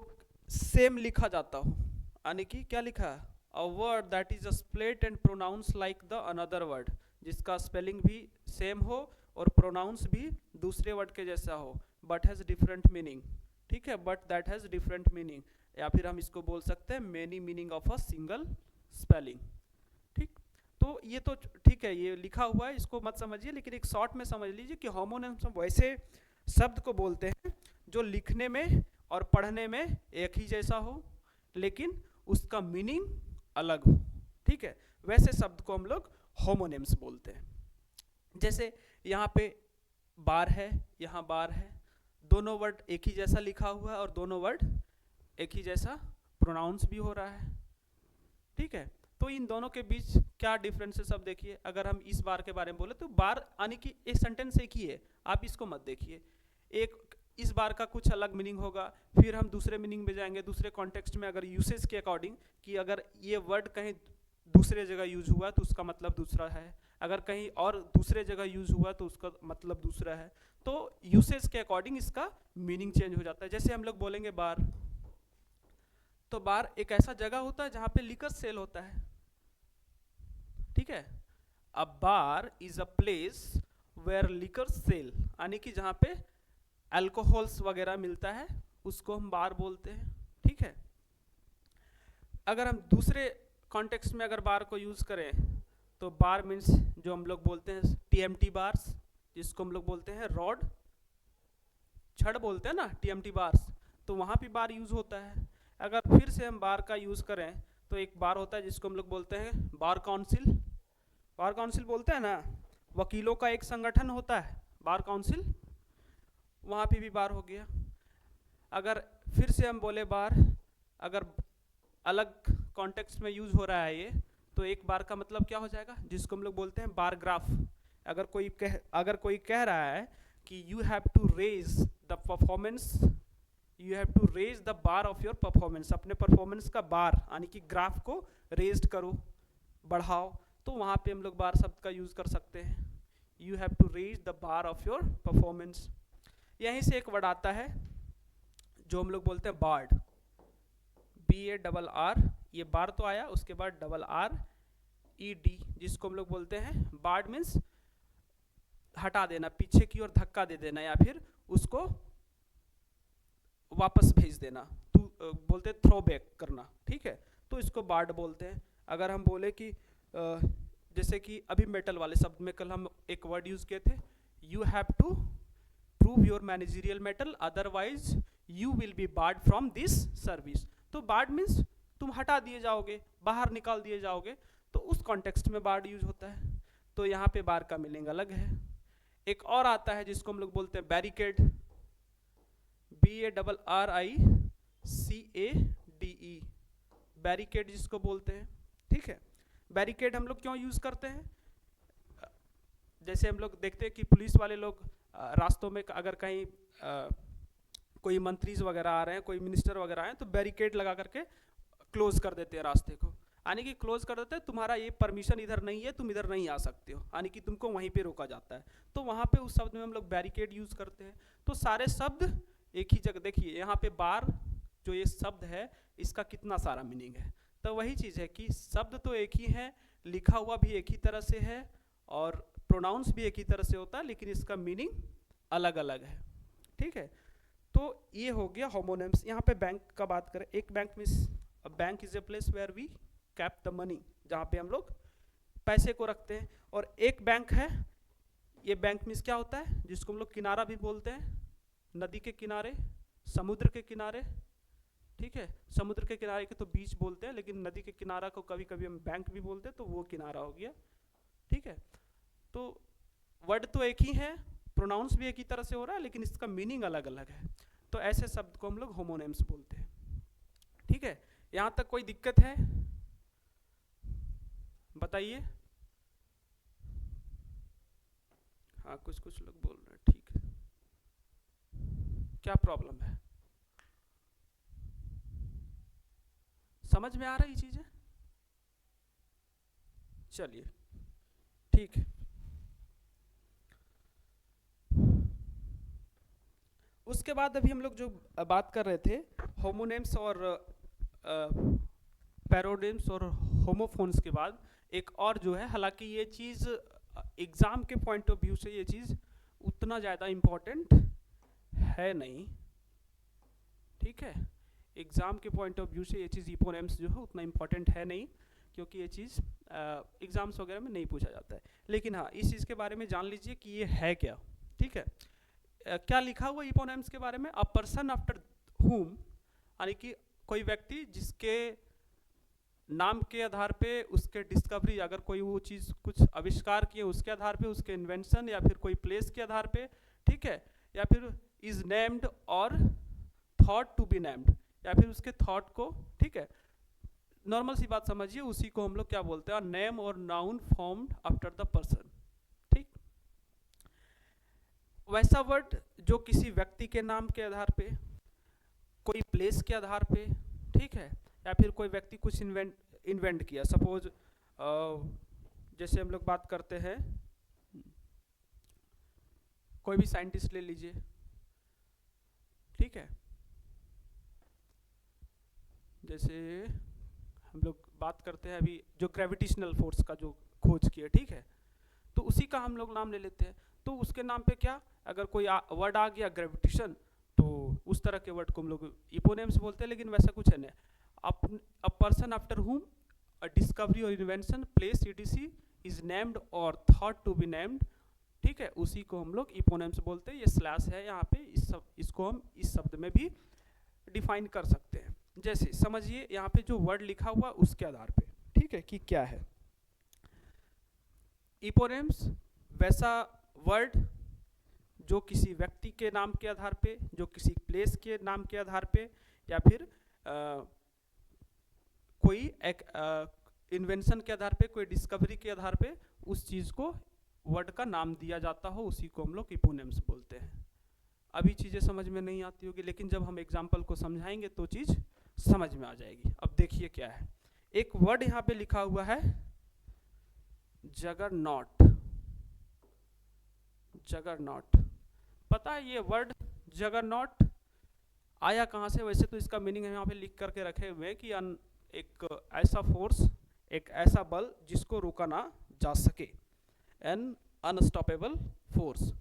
सेम लिखा जाता हो, यानी कि क्या लिखा है, a word that is split and pronounce like the another word, जिसका स्पेलिंग भी सेम हो और प्रोनाउंस भी दूसरे वर्ड के जैसा हो, बट हैज़ डिफरेंट मीनिंग, ठीक है, but that has different meaning. या फिर हम इसको बोल सकते हैं many meaning of a single spelling, ठीक। तो ये तो ठीक है, ये लिखा हुआ है, इसको मत समझिए, लेकिन एक शॉर्ट में समझ लीजिए कि होमोनिम्स वैसे शब्द को बोलते हैं जो लिखने में और पढ़ने में एक ही जैसा हो लेकिन उसका मीनिंग अलग हो, ठीक है। वैसे शब्द को हम लोग होमोनिम्स बोलते हैं। जैसे यहाँ पे बार है, यहाँ बार है, दोनों वर्ड एक ही जैसा लिखा हुआ है और दोनों वर्ड एक ही जैसा प्रोनाउंस भी हो रहा है, ठीक है। तो इन दोनों के बीच क्या डिफरेंस है, सब देखिए। अगर हम इस बार के बारे में बोले तो बार यानी कि एक सेंटेंस एक ही है, आप इसको मत देखिए। एक इस बार का कुछ अलग मीनिंग होगा, फिर हम दूसरे मीनिंग में जाएंगे, दूसरे कॉन्टेक्स्ट में, अगर यूसेज के अकॉर्डिंग कि अगर ये वर्ड कहीं दूसरे जगह यूज हुआ तो उसका मतलब दूसरा है, अगर कहीं और दूसरे जगह यूज हुआ तो उसका मतलब दूसरा है। तो यूसेज के अकॉर्डिंग इसका मीनिंग चेंज हो जाता है। जैसे हम लोग बोलेंगे बार, तो बार एक ऐसा जगह होता है जहाँ पे लिकर सेल होता है, ठीक है। A bar is a place where liquor sell, यानी कि जहाँ पे अल्कोहल्स वगैरह मिलता है उसको हम बार बोलते हैं, ठीक है। अगर हम दूसरे कॉन्टेक्स्ट में अगर बार को यूज़ करें तो बार मीन्स जो हम लोग बोलते हैं टीएमटी बार्स, जिसको हम लोग बोलते हैं रॉड, छड़ बोलते हैं ना, टीएमटी बार्स, तो वहाँ भी बार यूज़ होता है। अगर फिर से हम बार का यूज़ करें तो एक बार होता है जिसको हम लोग बोलते हैं बार काउंसिल, बार काउंसिल बोलते हैं ना, वकीलों का एक संगठन होता है बार काउंसिल, वहाँ पे भी बार हो गया। अगर फिर से हम बोले बार, अगर अलग कॉन्टेक्स्ट में यूज़ हो रहा है ये, तो एक बार का मतलब क्या हो जाएगा, जिसको हम लोग बोलते हैं बार ग्राफ। अगर कोई कह रहा है कि you have to raise the performance, you have to raise the bar of your performance, अपने परफॉर्मेंस का बार यानी कि ग्राफ को रेज्ड करो, बढ़ाओ, तो वहाँ पे हम लोग बार शब्द का यूज़ कर सकते हैं, you have to raise the bar of your performance. यहीं से एक वर्ड आता है जो हम लोग बोलते हैं बार्ड, BARR, ये बार तो आया, उसके बाद RRED, जिसको हम लोग बोलते हैं बार्ड मीन्स हटा देना, पीछे की ओर धक्का दे देना या फिर उसको वापस भेज देना, तो बोलते हैं थ्रो बैक करना, ठीक है, तो इसको बार्ड बोलते हैं। अगर हम बोले कि जैसे कि अभी मेटल वाले शब्द में कल हम एक वर्ड यूज किए थे, you have to prove your managerial metal otherwise you will be barred from this service. तो बार्ड मीन्स तुम हटा दिए जाओगे, बाहर निकाल दिए जाओगे, तो उस कॉन्टेक्स्ट में बार्ड यूज होता है। तो यहाँ पे बार का मीनिंग अलग है। एक और आता है जिसको हम लोग बोलते हैं बैरिकेड, BARRICADE, बैरिकेड जिसको बोलते हैं, ठीक है। बैरिकेड हम लोग क्यों यूज करते हैं? जैसे हम लोग देखते हैं कि पुलिस वाले लोग रास्तों में अगर कहीं कोई मंत्रीज वगैरह आ रहे हैं, कोई मिनिस्टर वगैरह आए हैं, तो बैरिकेड लगा करके क्लोज कर देते हैं रास्ते को, यानी कि क्लोज कर देते हैं, तुम्हारा ये परमिशन इधर नहीं है, तुम इधर नहीं आ सकते हो, यानी कि तुमको वहीं पे रोका जाता है। तो वहाँ पे उस शब्द में हम लोग बैरिकेड यूज करते हैं। तो सारे शब्द एक ही जगह, देखिए यहाँ पे बार जो ये शब्द है इसका कितना सारा मीनिंग है। तो वही चीज़ है कि शब्द तो एक ही है, लिखा हुआ भी एक ही तरह से है और प्रोनाउंस भी एक ही तरह से होता है, लेकिन इसका मीनिंग अलग अलग है, ठीक है। तो ये हो गया होमोनिम्स। यहाँ पे बैंक का बात करें, एक bank means bank is a place where we keep the money, जहाँ पे हम लोग पैसे को रखते हैं। और एक बैंक है, ये बैंक मीन्स क्या होता है, जिसको हम लोग किनारा भी बोलते हैं, नदी के किनारे, समुद्र के किनारे, ठीक है। समुद्र के किनारे के तो बीच बोलते हैं, लेकिन नदी के किनारा को कभी कभी हम बैंक भी बोलते हैं, तो वो किनारा हो गया, ठीक है। तो वर्ड तो एक ही है, प्रोनाउंस भी एक ही तरह से हो रहा है, लेकिन इसका मीनिंग अलग अलग है। तो ऐसे शब्द को हम लोग होमोनिम्स बोलते हैं, ठीक है। यहाँ तक कोई दिक्कत है बताइए? हाँ, कुछ लोग बोल रहे हैं, ठीक है। क्या प्रॉब्लम है? समझ में आ रही चीजें? चलिए ठीक है। उसके बाद अभी हम लोग जो बात कर रहे थे होमोनिम्स और पैरोनिम्स और होमोफोन्स के बाद एक और जो है, हालांकि ये चीज़ एग्ज़ाम के पॉइंट ऑफ व्यू से ये चीज़ उतना ज़्यादा इम्पोर्टेंट है नहीं, ठीक है। एग्ज़ाम के पॉइंट ऑफ व्यू से ये चीज़ इपोनेम्स जो है उतना इम्पोर्टेंट है नहीं, क्योंकि ये चीज़ एग्ज़ाम्स वगैरह में नहीं पूछा जाता है। लेकिन हाँ, इस चीज़ के बारे में जान लीजिए कि ये है क्या, ठीक है। क्या लिखा हुआ इपोनेम्स के बारे में? अ पर्सन आफ्टर हुम, यानी कि कोई व्यक्ति जिसके नाम के आधार पे उसके डिस्कवरी, अगर कोई वो चीज़ कुछ आविष्कार किए उसके आधार पे, उसके इन्वेंशन या फिर कोई प्लेस के आधार पे, ठीक है, या फिर इज नेम्ड और थॉट टू बी नेम्ड, या फिर उसके थॉट को, ठीक है, नॉर्मल सी बात समझिए, उसी को हम लोग क्या बोलते हैं, नेम और noun formed after the person, ठीक। वैसा वर्ड जो किसी व्यक्ति के नाम के आधार पे, कोई प्लेस के आधार पे, ठीक है, या फिर कोई व्यक्ति कुछ इन्वेंट किया, सपोज जैसे हम लोग बात करते हैं, कोई भी साइंटिस्ट ले लीजिए, ठीक है, जैसे हम लोग बात करते हैं अभी जो ग्रेविटेशनल फोर्स का जो खोज किया, ठीक है, तो उसी का हम लोग नाम ले लेते हैं। तो उसके नाम पे क्या, अगर कोई वर्ड आ गया ग्रेविटेशन, तो उस तरह के वर्ड को हम लोग इपोनेम्स बोलते हैं। लेकिन वैसा कुछ है नहीं, अ पर्सन आफ्टर हुम अ डिस्कवरी और invention, place etc is named और थॉट टू बी नेम्ड, ठीक है, उसी को हम लोग इपोनेम्स बोलते हैं। ये स्लैश है यहाँ पे, इसको हम इस शब्द में भी डिफाइन कर सकते हैं। जैसे समझिए यहाँ पे जो वर्ड लिखा हुआ उसके आधार पे, ठीक है, कि क्या है इपोनेम्स, वैसा वर्ड जो किसी व्यक्ति के नाम के आधार पे, जो किसी प्लेस के नाम के आधार पे, या फिर कोई एक इन्वेंशन के आधार पे, कोई डिस्कवरी के आधार पे उस चीज़ को वर्ड का नाम दिया जाता हो, उसी को हम लोग इपोनेम्स बोलते हैं। अभी चीज़ें समझ में नहीं आती होगी, लेकिन जब हम एग्जाम्पल को समझाएंगे तो चीज़ समझ में आ जाएगी। अब देखिए क्या है, एक वर्ड यहाँ पे लिखा हुआ है जगरनॉट। जगरनॉट, पता है ये वर्ड जगरनॉट आया कहाँ से? वैसे तो इसका मीनिंग यहाँ पे लिख करके रखे हुए हैं कि एक ऐसा फोर्स, एक ऐसा बल जिसको रुका ना जा सके। एन अनस्टॉपेबल फोर्स,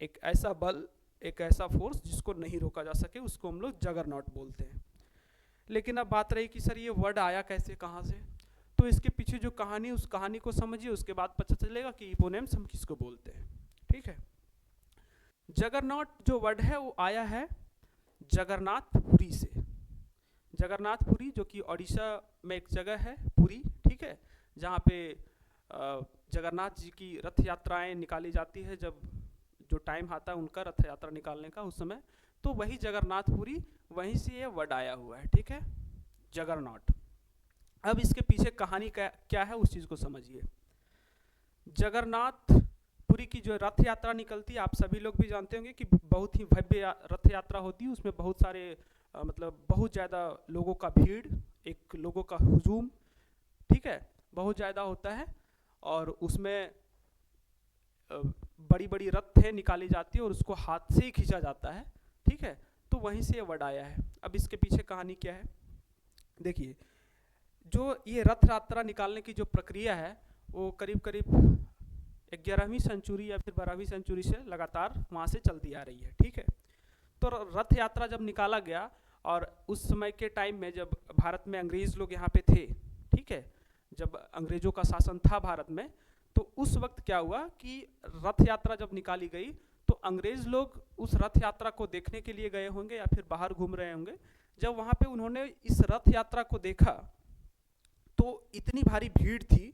एक ऐसा बल, एक ऐसा फोर्स जिसको नहीं रोका जा सके, उसको हम लोग जगरनॉट बोलते हैं। लेकिन अब बात रही कि सर ये वर्ड आया कैसे, कहाँ से, तो इसके पीछे जो कहानी, उस कहानी को समझिए, उसके बाद पता चलेगा कि इपोनेम्स हम किसको बोलते हैं। ठीक है, जगरनॉट जो वर्ड है वो आया है जगन्नाथपुरी से। जगन्नाथपुरी जो कि उड़ीसा में एक जगह है, पुरी, ठीक है, जहाँ पे जगन्नाथ जी की रथ यात्राएं निकाली जाती है, जब जो टाइम आता है उनका रथ यात्रा निकालने का उस समय, तो वही जगन्नाथपुरी, वहीं से ये वर्ड आया हुआ है। ठीक है, जगरनॉट। अब इसके पीछे कहानी क्या है उस चीज़ को समझिए। जगन्नाथपुरी की जो रथ यात्रा निकलती है, आप सभी लोग भी जानते होंगे कि बहुत ही भव्य रथ यात्रा होती है, उसमें बहुत सारे मतलब बहुत ज़्यादा लोगों का भीड़, एक लोगों का हुजूम, ठीक है, बहुत ज़्यादा होता है, और उसमें बड़ी बड़ी रथें निकाली जाती है और उसको हाथ से ही खींचा जाता है। ठीक है, तो वहीं से ये वर्ड आया है। अब इसके पीछे कहानी क्या है, देखिए, जो ये रथ यात्रा निकालने की जो प्रक्रिया है वो करीब करीब 11वीं सेंचुरी या फिर 12वीं सेंचुरी से लगातार वहाँ से चलती आ रही है। ठीक है, तो रथ यात्रा जब निकाला गया, और उस समय के टाइम में जब भारत में अंग्रेज़ लोग यहाँ पे थे, ठीक है, जब अंग्रेज़ों का शासन था भारत में, तो उस वक्त क्या हुआ कि रथ यात्रा जब निकाली गई तो अंग्रेज़ लोग उस रथ यात्रा को देखने के लिए गए होंगे या फिर बाहर घूम रहे होंगे। जब वहाँ पे उन्होंने इस रथ यात्रा को देखा तो इतनी भारी भीड़ थी,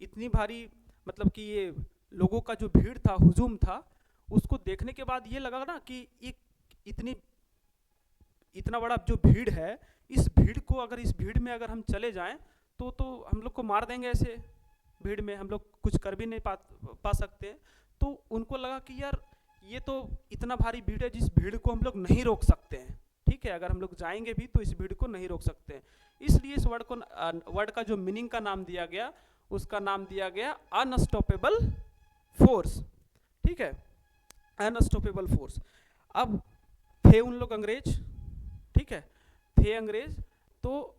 इतनी भारी, मतलब कि ये लोगों का जो भीड़ था, हुजूम था, उसको देखने के बाद ये लगा ना कि इतना बड़ा जो भीड़ है, इस भीड़ को अगर इस भीड़ में अगर हम चले जाएं तो हम लोग को मार देंगे, ऐसे भीड़ में हम लोग कुछ कर भी नहीं पा सकते। तो उनको लगा कि यार ये तो इतना भारी भीड़ है, जिस भीड़ को हम लोग नहीं रोक सकते हैं। ठीक है, अगर हम लोग जाएंगे भी तो इस भीड़ को नहीं रोक सकते हैं, इसलिए इस वर्ड का जो मीनिंग का नाम दिया गया, उसका नाम दिया गया अनस्टॉपेबल फोर्स। ठीक है, अनस्टॉपेबल फोर्स। अब थे उन लोग अंग्रेज, ठीक है, थे अंग्रेज, तो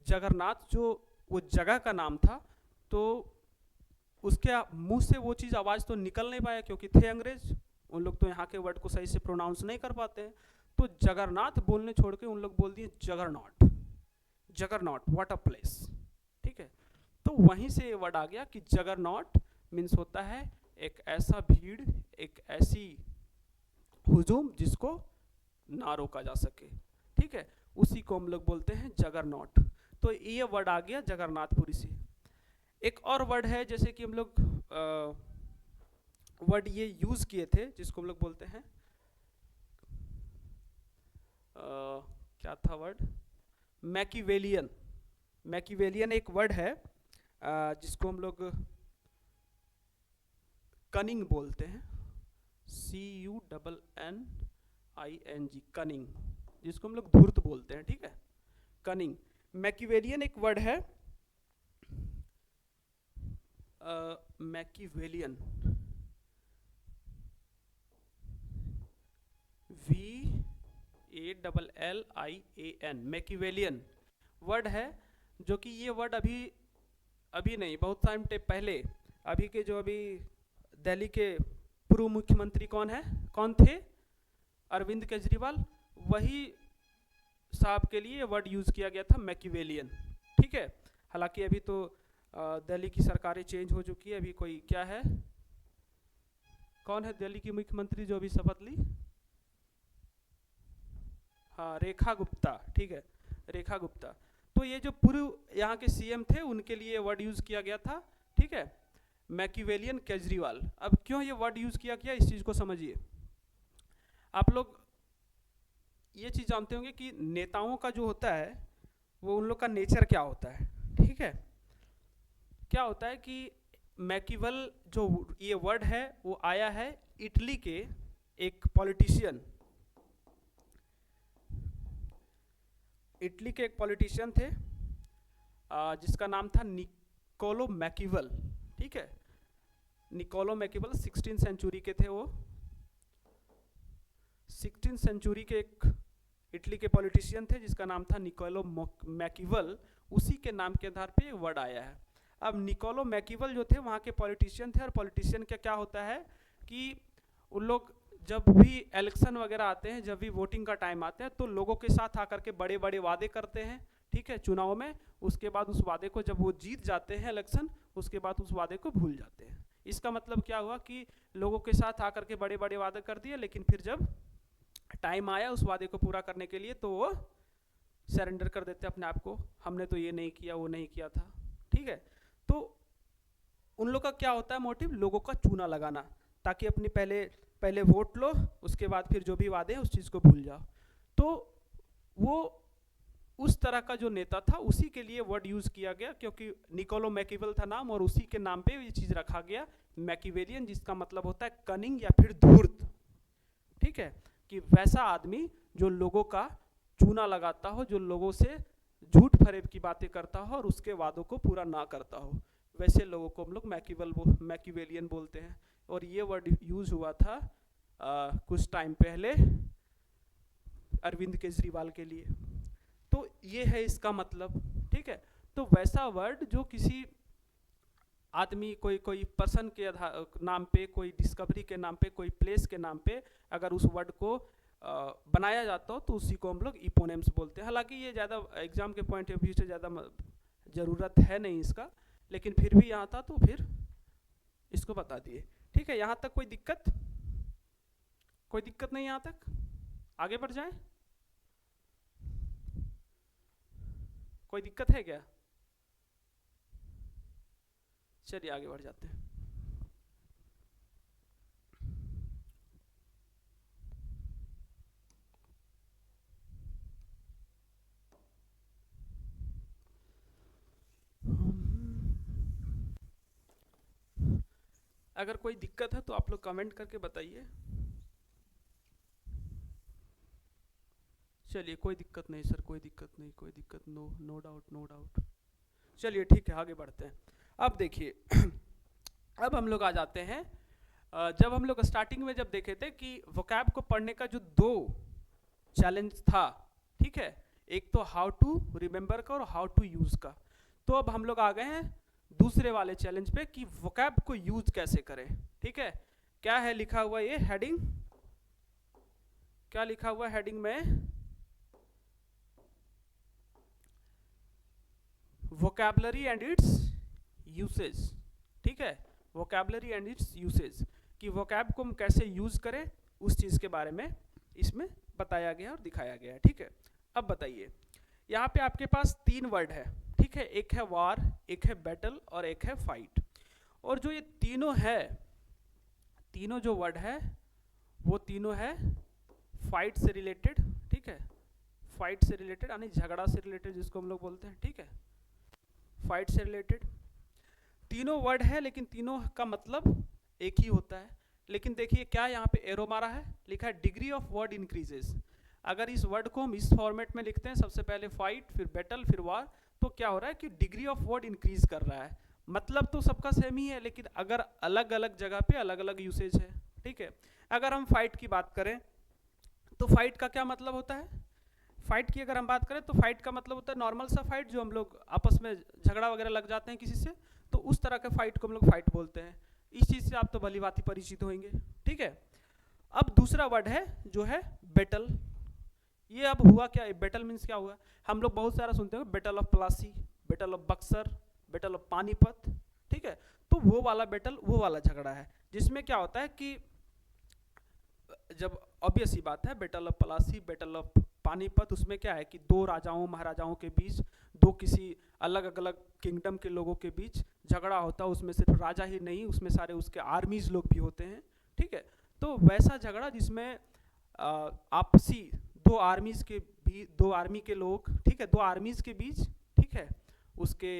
जगन्नाथ जो वो जगह का नाम था, तो उसके मुंह से वो चीज़ आवाज़ तो निकल नहीं पाया, क्योंकि थे अंग्रेज, उन लोग तो यहाँ के वर्ड को सही से प्रोनाउंस नहीं कर पाते हैं। तो जगन्नाथ बोलने छोड़ के उन लोग बोल दिए juggernaut. Juggernaut, what a place. ठीक है, तो वहीं से ये वर्ड आ गया कि जगरनॉट मीन्स होता है एक ऐसा भीड़, एक ऐसी हुजूम जिसको ना रोका जा सके। ठीक है, उसी को हम लोग बोलते हैं जगरनॉट। तो ये वर्ड आ गया जगन्नाथपुरी से। एक और वर्ड है, जैसे कि हम लोग वर्ड ये यूज़ किए थे, जिसको हम लोग बोलते हैं क्या था वर्ड, मैकिवेलियन। मैकिवेलियन एक वर्ड है जिसको हम लोग कनिंग बोलते हैं, CUNNING, कनिंग, जिसको हम लोग धूर्त बोलते हैं। ठीक है, कनिंग। मैकिवेलियन एक वर्ड है, मैकिवेलियन, VALLIAN, मैकिवेलियन वर्ड है, जो कि ये वर्ड अभी नहीं, बहुत टाइम पहले, अभी के जो अभी दिल्ली के पूर्व मुख्यमंत्री कौन थे, अरविंद केजरीवाल, वही साहब के लिए वर्ड यूज़ किया गया था, मैकिवेलियन। ठीक है, हालांकि अभी तो दिल्ली की सरकारें चेंज हो चुकी है, अभी कोई क्या है, कौन है दिल्ली की मुख्यमंत्री जो अभी शपथ ली, हाँ, रेखा गुप्ता। ठीक है, रेखा गुप्ता। तो ये जो पूर्व यहाँ के CM थे, उनके लिए वर्ड यूज़ किया गया था। ठीक है, मैकिवेलियन केजरीवाल। अब क्यों ये वर्ड यूज़ किया गया, इस चीज़ को समझिए। आप लोग ये चीज़ जानते होंगे कि नेताओं का जो होता है वो उन लोग का नेचर क्या होता है। ठीक है, क्या होता है कि मैकिवेल जो ये वर्ड है वो आया है इटली के एक पॉलिटिशियन, इटली के एक पॉलिटिशियन थे जिसका नाम था निकोलो मैकिवेल। ठीक है, निकोलो मैकिवेल 16th सेंचुरी के थे वो, 16th सेंचुरी के एक इटली के पॉलिटिशियन थे जिसका नाम था निकोलो मैकिवेल। उसी के नाम के आधार पे वर्ड आया है। अब निकोलो मैकिवल जो थे वहाँ के पॉलिटिशियन थे, और पॉलिटिशियन का क्या होता है कि उन लोग जब भी इलेक्शन वगैरह आते हैं, जब भी वोटिंग का टाइम आता है, तो लोगों के साथ आकर के बड़े बड़े वादे करते हैं, ठीक है, चुनाव में। उसके बाद उस वादे को जब वो जीत जाते हैं इलेक्शन, उसके बाद उस वादे को भूल जाते हैं। इसका मतलब क्या हुआ कि लोगों के साथ आकर के बड़े बड़े वादे कर दिए, लेकिन फिर जब टाइम आया उस वादे को पूरा करने के लिए, तो वो सरेंडर कर देते अपने आप को, हमने तो ये नहीं किया, वो नहीं किया था, ठीक है। तो उन लोग का क्या होता है मोटिव, लोगों का चूना लगाना, ताकि अपनी पहले वोट लो, उसके बाद फिर जो भी वादे हैं उस चीज़ को भूल जाओ। तो वो उस तरह का जो नेता था, उसी के लिए वर्ड यूज़ किया गया, क्योंकि निकोलो मैकिवल था नाम, और उसी के नाम पे ये चीज़ रखा गया मैकिवेलियन, जिसका मतलब होता है कनिंग या फिर धूर्त, ठीक है, कि वैसा आदमी जो लोगों का चूना लगाता हो, जो लोगों से झूठ फरेब की बातें करता हो और उसके वादों को पूरा ना करता हो, वैसे लोगों को हम लोग मैकिवेलियन बोलते हैं। और ये वर्ड यूज़ हुआ था कुछ टाइम पहले अरविंद केजरीवाल के लिए। तो ये है इसका मतलब, ठीक है। तो वैसा वर्ड जो किसी आदमी, कोई पर्सन के नाम पे, कोई डिस्कवरी के नाम पे, कोई प्लेस के नाम पे अगर उस वर्ड को बनाया जाता हो, तो उसी को हम लोग इपोनेम्स बोलते हैं। हालांकि ये ज़्यादा एग्जाम के पॉइंट ऑफ व्यू से ज़्यादा ज़रूरत है नहीं इसका, लेकिन फिर भी यहाँ था तो फिर इसको बता दिए, ठीक है। यहाँ तक कोई दिक्कत नहीं, यहाँ तक आगे बढ़ जाए, कोई दिक्कत है क्या? चलिए आगे बढ़ जाते हैं। अगर कोई दिक्कत है तो आप लोग कमेंट करके बताइए। चलिए कोई दिक्कत नहीं सर, कोई दिक्कत नहीं, कोई दिक्कत, नो डाउट। चलिए ठीक है, आगे बढ़ते हैं। अब देखिए अब हम लोग आ जाते हैं, जब हम लोग स्टार्टिंग में जब देखे थे कि वोकैब को पढ़ने का जो 2 चैलेंज था, ठीक है, एक तो हाउ टू रिमेंबर का और हाउ टू यूज का। तो अब हम लोग आ गए हैं दूसरे वाले चैलेंज पे कि वोकैब को यूज कैसे करें, ठीक है। क्या है लिखा हुआ, ये हेडिंग क्या लिखा हुआ हेडिंग में, वोकैबुलरी एंड इट्स यूसेज, ठीक है, वोकैबुलरी एंड इट्स यूसेज, कि वोकैब को हम कैसे यूज करें, उस चीज के बारे में इसमें बताया गया और दिखाया गया है, ठीक है। अब बताइए, यहाँ पे आपके पास 3 वर्ड है, ठीक है, एक है वार, एक है बैटल और एक है फाइट। और जो ये तीनों है, तीनों जो वर्ड है वो तीनों है फाइट से रिलेटेड, ठीक है, फाइट से रिलेटेड यानी झगड़ा से रिलेटेड जिसको हम लोग बोलते हैं, ठीक है, फाइट से रिलेटेड तीनों वर्ड है, लेकिन तीनों का मतलब एक ही होता है। लेकिन देखिए क्या यहाँ पे एरो मारा है, लिखा है डिग्री ऑफ वर्ड इंक्रीजेस। अगर इस वर्ड को हम इस फॉर्मेट में लिखते हैं, सबसे पहले फाइट, फिर बैटल, फिर वार, तो क्या हो रहा है कि डिग्री ऑफ वर्ड इंक्रीज कर रहा है। मतलब तो सबका सेम ही है, लेकिन अगर अलग अलग जगह पे अलग अलग यूसेज है, ठीक है। अगर हम फाइट की बात करें तो फाइट का क्या मतलब होता है, फाइट की अगर हम बात करें तो फाइट का मतलब होता है नॉर्मल सा फाइट, जो हम लोग आपस में झगड़ा वगैरह लग जाते हैं किसी से, तो उस तरह के फाइट को हम लोग फाइट बोलते हैं। इस चीज़ से आप तो भली भांति परिचित होंगे, ठीक है। अब दूसरा वर्ड है जो है बैटल। ये अब हुआ क्या, बैटल मीन्स क्या हुआ, हम लोग बहुत सारा सुनते हैं, battle of Plassey, battle of Buxar, battle of Panipat, ठीक है। तो वो वाला बैटल, वो वाला झगड़ा है, जिसमें क्या होता है कि जब ऑब्वियस ही बात है, battle of Plassey, battle of Panipat, उसमें क्या है कि 2 राजाओं महाराजाओं के बीच, 2 किसी अलग अलग किंगडम के लोगों के बीच झगड़ा होता है। उसमें सिर्फ राजा ही नहीं, उसमें सारे उसके आर्मीज लोग भी होते हैं, ठीक है। तो वैसा झगड़ा जिसमें आपसी 2 आर्मीज के बीच, 2 आर्मी के लोग, ठीक है, 2 आर्मीज के बीच, ठीक है, उसके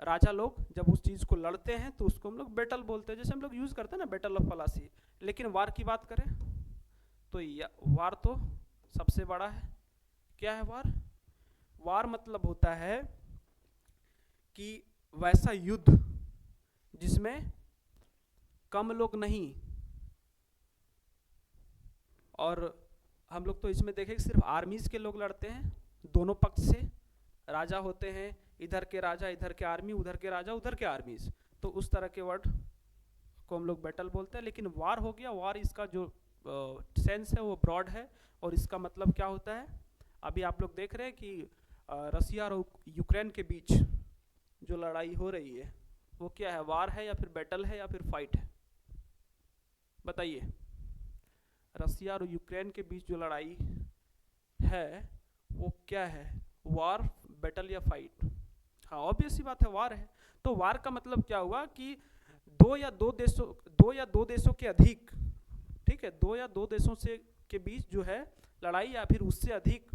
राजा लोग जब उस चीज़ को लड़ते हैं तो उसको हम लोग बैटल बोलते हैं, जैसे हम लोग यूज़ करते हैं ना बैटल ऑफ प्लासी। लेकिन वार की बात करें तो वार तो सबसे बड़ा है। क्या है वार, वार मतलब होता है कि वैसा युद्ध जिसमें कम लोग नहीं, और हम लोग तो इसमें देखें सिर्फ आर्मीज के लोग लड़ते हैं, दोनों पक्ष से राजा होते हैं इधर के राजा, इधर के आर्मी, उधर के राजा, उधर के आर्मीज, तो उस तरह के वर्ड को हम लोग बैटल बोलते हैं। लेकिन वार हो गया, वार इसका जो सेंस है वो ब्रॉड है, और इसका मतलब क्या होता है, अभी आप लोग देख रहे हैं कि रसिया और यूक्रेन के बीच जो लड़ाई हो रही है वो क्या है, वार है या फिर बैटल है या फिर फाइट है, बताइए। रसिया और यूक्रेन के बीच जो लड़ाई है वो क्या है, वार, बैटल या फाइट? हाँ, ऑब्वियस सी बात है, वार है। तो वार का मतलब क्या हुआ कि दो या दो देशों के अधिक, ठीक है, दो या दो देशों से के बीच जो है लड़ाई, या फिर उससे अधिक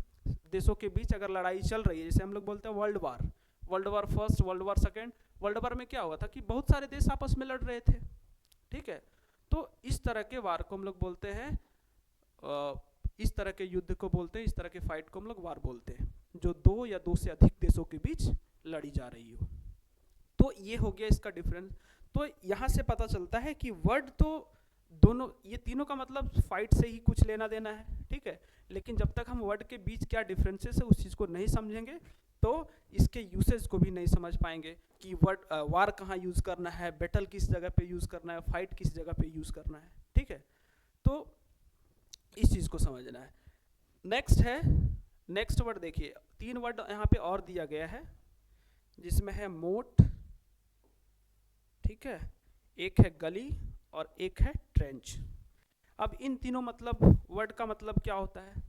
देशों के बीच अगर लड़ाई चल रही है, जैसे हम लोग बोलते हैं world war, world war first, world war second. World war में क्या हुआ था कि बहुत सारे देश आपस में लड़ रहे थे, ठीक है। तो इस तरह के वार को हम लोग बोलते हैं, इस तरह के युद्ध को बोलते हैं, इस तरह के फाइट को हम लोग वार बोलते हैं, जो दो या दो से अधिक देशों के बीच लड़ी जा रही हो। तो ये हो गया इसका डिफरेंस। तो यहाँ से पता चलता है कि वर्ड तो दोनों, ये तीनों का मतलब फाइट से ही कुछ लेना देना है, ठीक है। लेकिन जब तक हम वर्ड के बीच क्या डिफरेंसेस है उस चीज़ को नहीं समझेंगे तो इसके यूसेज को भी नहीं समझ पाएंगे कि वर्ड वार कहाँ यूज़ करना है, बैटल किस जगह पे यूज़ करना है, फाइट किस जगह पे यूज़ करना है, ठीक है। तो इस चीज़ को समझना है। नेक्स्ट है, नेक्स्ट वर्ड देखिए, 3 वर्ड यहाँ पे और दिया गया है जिसमें है मोट, ठीक है, एक है गली और एक है ट्रेंच। अब इन तीनों मतलब वर्ड का मतलब क्या होता है,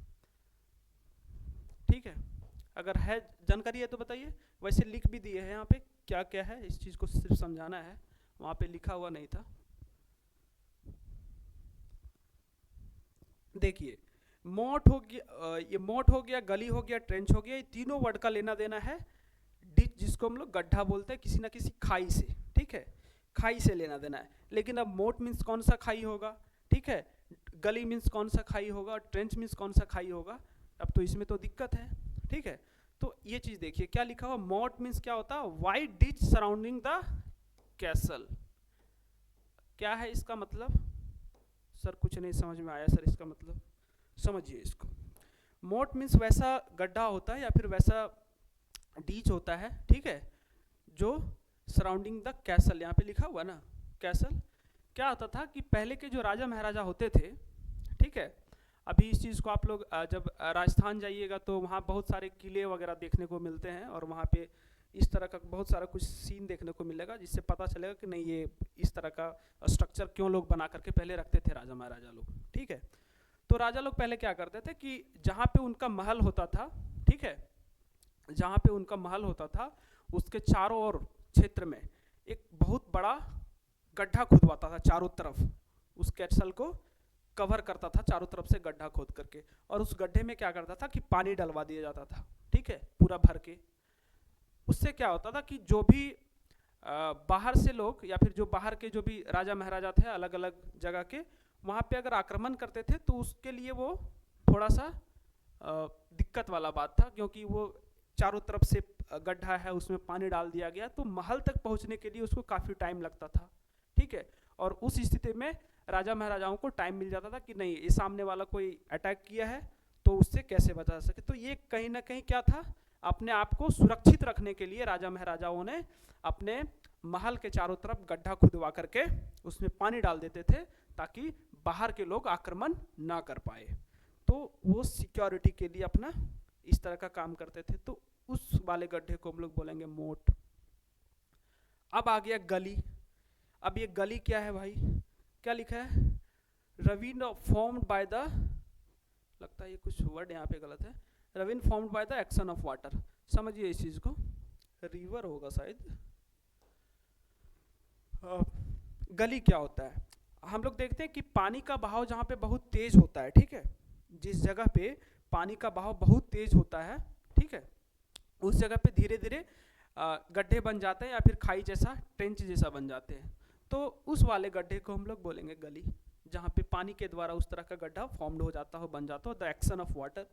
ठीक है, अगर है जानकारी है तो बताइए। वैसे लिख भी दिए हैं यहाँ पे क्या क्या है, इस चीज़ को सिर्फ समझाना है, वहाँ पे लिखा हुआ नहीं था। देखिए, मोट हो गया, ये मोट हो गया, गली हो गया, ट्रेंच हो गया, ये तीनों वर्ड का लेना देना है डिच, जिसको हम लोग गड्ढा बोलते हैं, किसी ना किसी खाई से, ठीक है, खाई से लेना देना है। लेकिन अब मोट मीन्स कौन सा खाई होगा, ठीक है, गली मीन्स कौन सा खाई होगा, ट्रेंच मीन्स कौन सा खाई होगा, अब तो इसमें तो दिक्कत है, ठीक है। तो ये चीज़ देखिए क्या लिखा हुआ, मोट मीन्स क्या होता है, wide ditch surrounding the castle. क्या है इसका मतलब, सर कुछ नहीं समझ में आया सर, इसका मतलब समझिए इसको। मोट मीन्स वैसा गड्ढा होता है या फिर वैसा डीच होता है, ठीक है, जो सराउंडिंग द कैसल, यहाँ पे लिखा हुआ ना कैसल। क्या होता था कि पहले के जो राजा महाराजा होते थे, ठीक है, अभी इस चीज़ को आप लोग जब राजस्थान जाइएगा तो वहाँ बहुत सारे किले वगैरह देखने को मिलते हैं, और वहाँ पे इस तरह का बहुत सारा कुछ सीन देखने को मिलेगा, जिससे पता चलेगा कि नहीं ये इस तरह का स्ट्रक्चर क्यों लोग बना करके पहले रखते थे राजा महाराजा लोग, ठीक है। तो राजा लोग पहले क्या करते थे कि जहाँ पे उनका महल होता था, ठीक है, जहाँ पे उनका महल होता था उसके चारों ओर क्षेत्र में एक बहुत बड़ा गड्ढा खुदवाता था, चारों तरफ उस कैसल को कवर करता था, चारों तरफ से गड्ढा खोद करके, और उस गड्ढे में क्या करता था कि पानी डलवा दिया जाता था, ठीक है, पूरा भर के। उससे क्या होता था कि जो भी बाहर से लोग या फिर जो बाहर के जो भी राजा महाराजा थे अलग अलग जगह के, वहाँ पे अगर आक्रमण करते थे तो उसके लिए वो थोड़ा सा दिक्कत वाला बात था, क्योंकि वो चारों तरफ से गड्ढा है, उसमें पानी डाल दिया गया, तो महल तक पहुँचने के लिए उसको काफ़ी टाइम लगता था, ठीक है। और उस स्थिति में राजा महाराजाओं को टाइम मिल जाता था कि नहीं ये सामने वाला कोई अटैक किया है तो उससे कैसे बचा सके। तो ये कहीं ना कहीं क्या था, अपने आप को सुरक्षित रखने के लिए राजा महाराजाओं ने अपने महल के चारों तरफ गड्ढा खुदवा करके उसमें पानी डाल देते थे ताकि बाहर के लोग आक्रमण ना कर पाए। तो वो सिक्योरिटी के लिए अपना इस तरह का काम करते थे। तो उस वाले गड्ढे को हम लोग बोलेंगे मोट। अब आ गया गली। अब ये गली क्या है भाई, क्या लिखा है, रवीन फॉर्म्ड बाय द, लगता है ये कुछ वर्ड यहाँ पे गलत है, ravine formed by the action of water. समझिए इस चीज को, रिवर होगा शायद। गली क्या होता है, हम लोग देखते हैं कि पानी का बहाव जहाँ पे बहुत तेज होता है, ठीक है, जिस जगह पे पानी का बहाव बहुत तेज होता है, ठीक है, उस जगह पे धीरे धीरे गड्ढे बन जाते हैं या फिर खाई जैसा, ट्रेंच जैसा बन जाते हैं। तो उस वाले गड्ढे को हम लोग बोलेंगे गली, जहाँ पे पानी के द्वारा उस तरह का गड्ढा फॉर्म्ड हो जाता हो, बन जाता हो, द एक्शन ऑफ वाटर,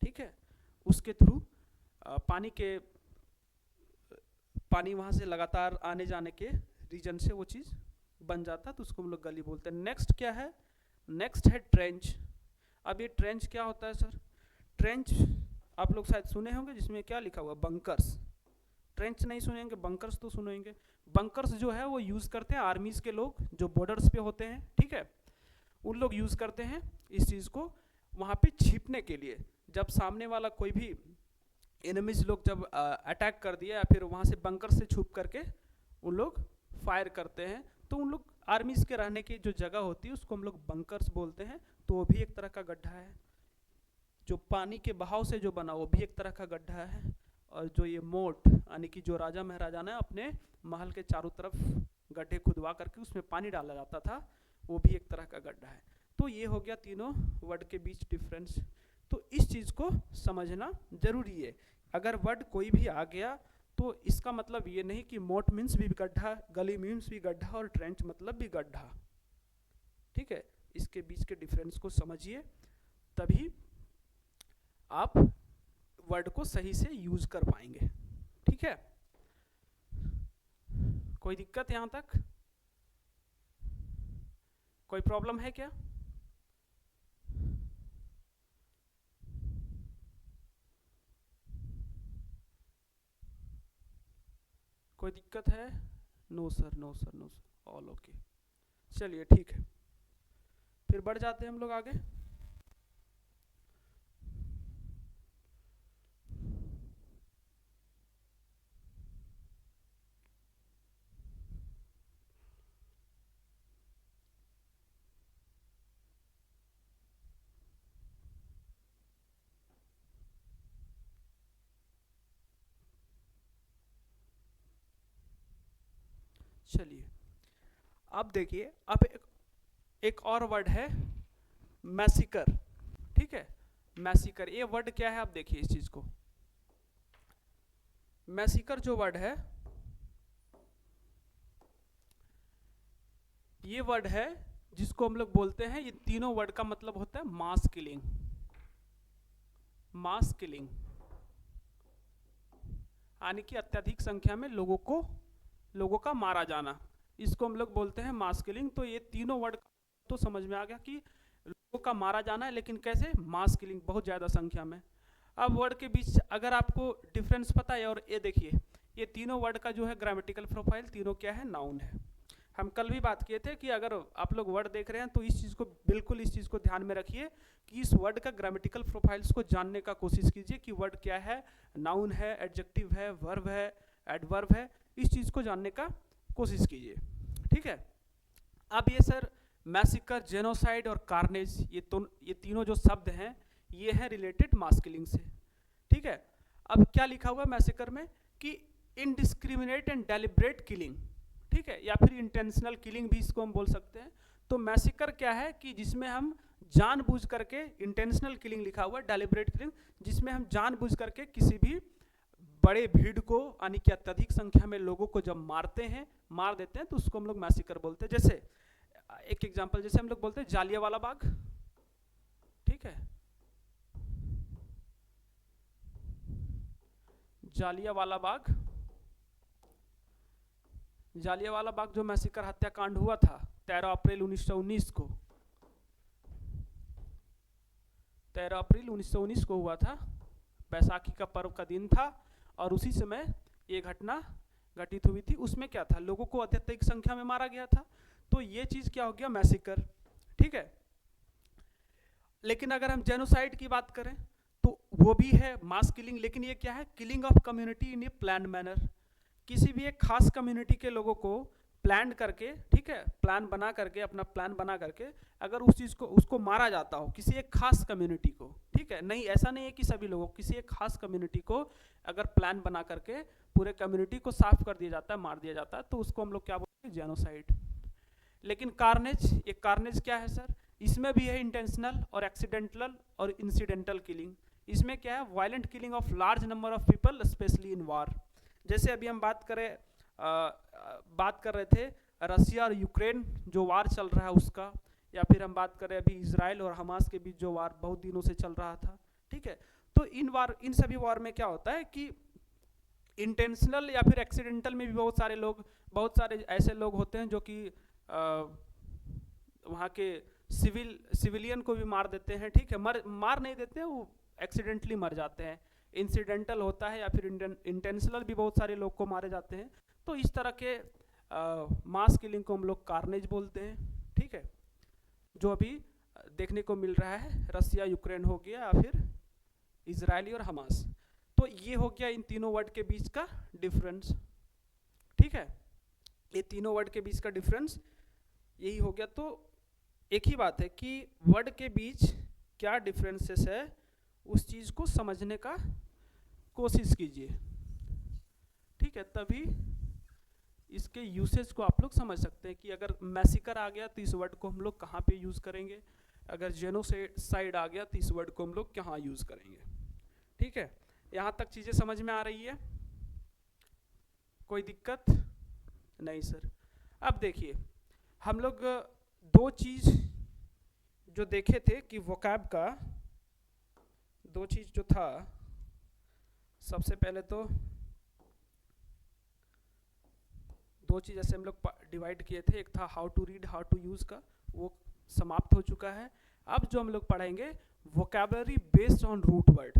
ठीक है, उसके थ्रू पानी वहाँ से लगातार आने जाने के रीजन से वो चीज़ बन जाता है, तो उसको हम लोग गली बोलते हैं। नेक्स्ट क्या है, नेक्स्ट है ट्रेंच। अब ये ट्रेंच क्या होता है सर, ट्रेंच आप लोग शायद सुने होंगे, जिसमें क्या लिखा हुआ, बंकर्स, ट्रेंच नहीं सुनेंगे, बंकर्स तो सुनेंगे। बंकर्स जो है वो यूज़ करते हैं आर्मीज़ के लोग जो बॉर्डर्स पे होते हैं, ठीक है, उन लोग यूज़ करते हैं इस चीज़ को वहाँ पे छिपने के लिए। जब सामने वाला कोई भी एनिमीज लोग जब अटैक कर दिया या फिर वहाँ से बंकर से छुप करके उन लोग फायर करते हैं, तो उन लोग आर्मीज़ के रहने की जो जगह होती है उसको हम लोग बंकर्स बोलते हैं। तो वो भी एक तरह का गड्ढा है। जो पानी के बहाव से जो बना वो भी एक तरह का गड्ढा है। और जो ये मोट यानी कि जो राजा महाराजा ने अपने महल के चारों तरफ गड्ढे खुदवा करके उसमें पानी डाला जाता था, वो भी एक तरह का गड्ढा है। तो ये हो गया तीनों वर्ड के बीच डिफरेंस। तो इस चीज़ को समझना जरूरी है। अगर वर्ड कोई भी आ गया तो इसका मतलब ये नहीं कि मोट मीन्स भी गड्ढा, गली मीन्स भी गड्ढा और ट्रेंच मतलब भी गड्ढा, ठीक है। इसके बीच के डिफरेंस को समझिए, तभी आप वर्ड को सही से यूज कर पाएंगे, ठीक है। कोई दिक्कत यहां तक? कोई प्रॉब्लम है क्या? कोई दिक्कत है? No sir, no sir, no sir, all okay. चलिए ठीक है, फिर बढ़ जाते हैं हम लोग आगे। चलिए अब देखिए, अब एक और वर्ड है मैसिकर, ठीक है। मैसिकर, ये वर्ड क्या है आप देखिए इस चीज को। मैसिकर जो वर्ड है, ये वर्ड है जिसको हम लोग बोलते हैं, ये तीनों वर्ड का मतलब होता है मास किलिंग। मास किलिंग यानी कि अत्यधिक संख्या में लोगों का मारा जाना, इसको हम लोग बोलते हैं मास किलिंग। तो ये तीनों वर्ड तो समझ में आ गया कि लोगों का मारा जाना है, लेकिन कैसे? मास किलिंग, बहुत ज़्यादा संख्या में। अब वर्ड के बीच अगर आपको डिफरेंस पता है, और ये देखिए ये तीनों वर्ड का जो है ग्रामेटिकल प्रोफाइल तीनों क्या है? नाउन है। हम कल भी बात किए थे कि अगर आप लोग वर्ड देख रहे हैं तो इस चीज़ को बिल्कुल, इस चीज़ को ध्यान में रखिए कि इस वर्ड का ग्रामेटिकल प्रोफाइल्स को जानने का कोशिश कीजिए कि वर्ड क्या है, नाउन है, एडजेक्टिव है, वर्ब है, एडवर्ब है, इस चीज़ को जानने का कोशिश कीजिए, ठीक है। अब ये सर मैसिकर, जेनोसाइड और कार्नेज, ये तीनों जो शब्द हैं ये हैं रिलेटेड मास किलिंग से, ठीक है। अब क्या लिखा हुआ है मैसिकर में कि इनडिस्क्रिमिनेट एंड डेलिब्रेट किलिंग, ठीक है, या फिर इंटेंशनल किलिंग भी इसको हम बोल सकते हैं। तो मैसिकर क्या है कि जिसमें हम जानबूझ करके, इंटेंशनल किलिंग लिखा हुआ है, डेलिब्रेट किलिंग जिसमें हम जानबूझ करके किसी भी बड़े भीड़ को यानी कि अत्यधिक संख्या में लोगों को जब मार देते हैं तो उसको हम लोग मैसिकर बोलते हैं। जैसे एक एग्जांपल, जैसे हम लोग बोलते हैं जालियांवाला बाग, ठीक है, जालियांवाला बाग जो मैसिकर हत्याकांड हुआ था 13 अप्रैल 1919 को, 13 अप्रैल 1919 को हुआ था। बैसाखी का पर्व का दिन था और उसी समय ये घटना घटित हुई थी। उसमें क्या था? लोगों को अत्यधिक संख्या में मारा गया था। तो ये चीज क्या हो गया? मैसिकर, ठीक है। लेकिन अगर हम जेनोसाइड की बात करें तो वो भी है मास किलिंग, लेकिन ये क्या है? Killing of community in A plan manner. किसी भी एक खास कम्युनिटी के लोगों को प्लान करके, ठीक है, प्लान बना करके, अपना प्लान बना करके अगर उस चीज को, उसको मारा जाता हो, किसी एक खास कम्युनिटी को, ठीक है, नहीं ऐसा नहीं है कि सभी लोगों, किसी एक खास कम्युनिटी को अगर प्लान बना करके पूरे कम्युनिटी को साफ कर दिया जाता है, मार दिया जाता है, तो उसको हम लोग क्या बोलते हैं? जेनोसाइड। लेकिन कार्नेज, ये कार्नेज क्या है सर? इसमें भी है इंटेंशनल और एक्सीडेंटल और इंसिडेंटल किलिंग। इसमें क्या है? Violent killing of large number of people specially in war. जैसे अभी हम बात कर रहे थे रसिया और यूक्रेन जो वार चल रहा है उसका, या फिर हम बात करें अभी इजराइल और हमास के बीच जो वार बहुत दिनों से चल रहा था, ठीक है। तो इन सभी वार में क्या होता है कि इंटेंशनल या फिर एक्सीडेंटल में भी बहुत सारे ऐसे लोग होते हैं जो कि वहाँ के सिविलियन को भी मार देते हैं, ठीक है, मार नहीं देते हैं, वो एक्सीडेंटली मर जाते हैं। इंसिडेंटल होता है या फिर इंटेंशनल भी बहुत सारे लोग को मारे जाते हैं। तो इस तरह के मास किलिंग को हम लोग कार्नेज बोलते हैं, ठीक है, जो अभी देखने को मिल रहा है, रसिया यूक्रेन हो गया या फिर इजरायली और हमास। तो ये हो गया इन तीनों वर्ड के बीच का डिफरेंस, ठीक है, ये तीनों वर्ड के बीच का डिफरेंस यही हो गया। तो एक ही बात है कि वर्ड के बीच क्या डिफरेंसेस है उस चीज़ को समझने का कोशिश कीजिए, ठीक है, तभी इसके यूसेज को आप लोग समझ सकते हैं कि अगर मैसिकर आ गया तो इस वर्ड को हम लोग कहाँ पे यूज़ करेंगे, अगर जेनोसाइड आ गया तो इस वर्ड को हम लोग कहाँ यूज़ करेंगे, ठीक है। यहाँ तक चीज़ें समझ में आ रही है, कोई दिक्कत नहीं सर। अब देखिए हम लोग दो चीज़ जो देखे थे कि वोकैब का दो चीज़ जो था, सबसे पहले तो दो चीज़ ऐसे हम लोग डिवाइड किए थे, एक था how to read how to use का, वो समाप्त हो चुका है। अब जो हम लोग पढ़ेंगे vocabulary based on root word,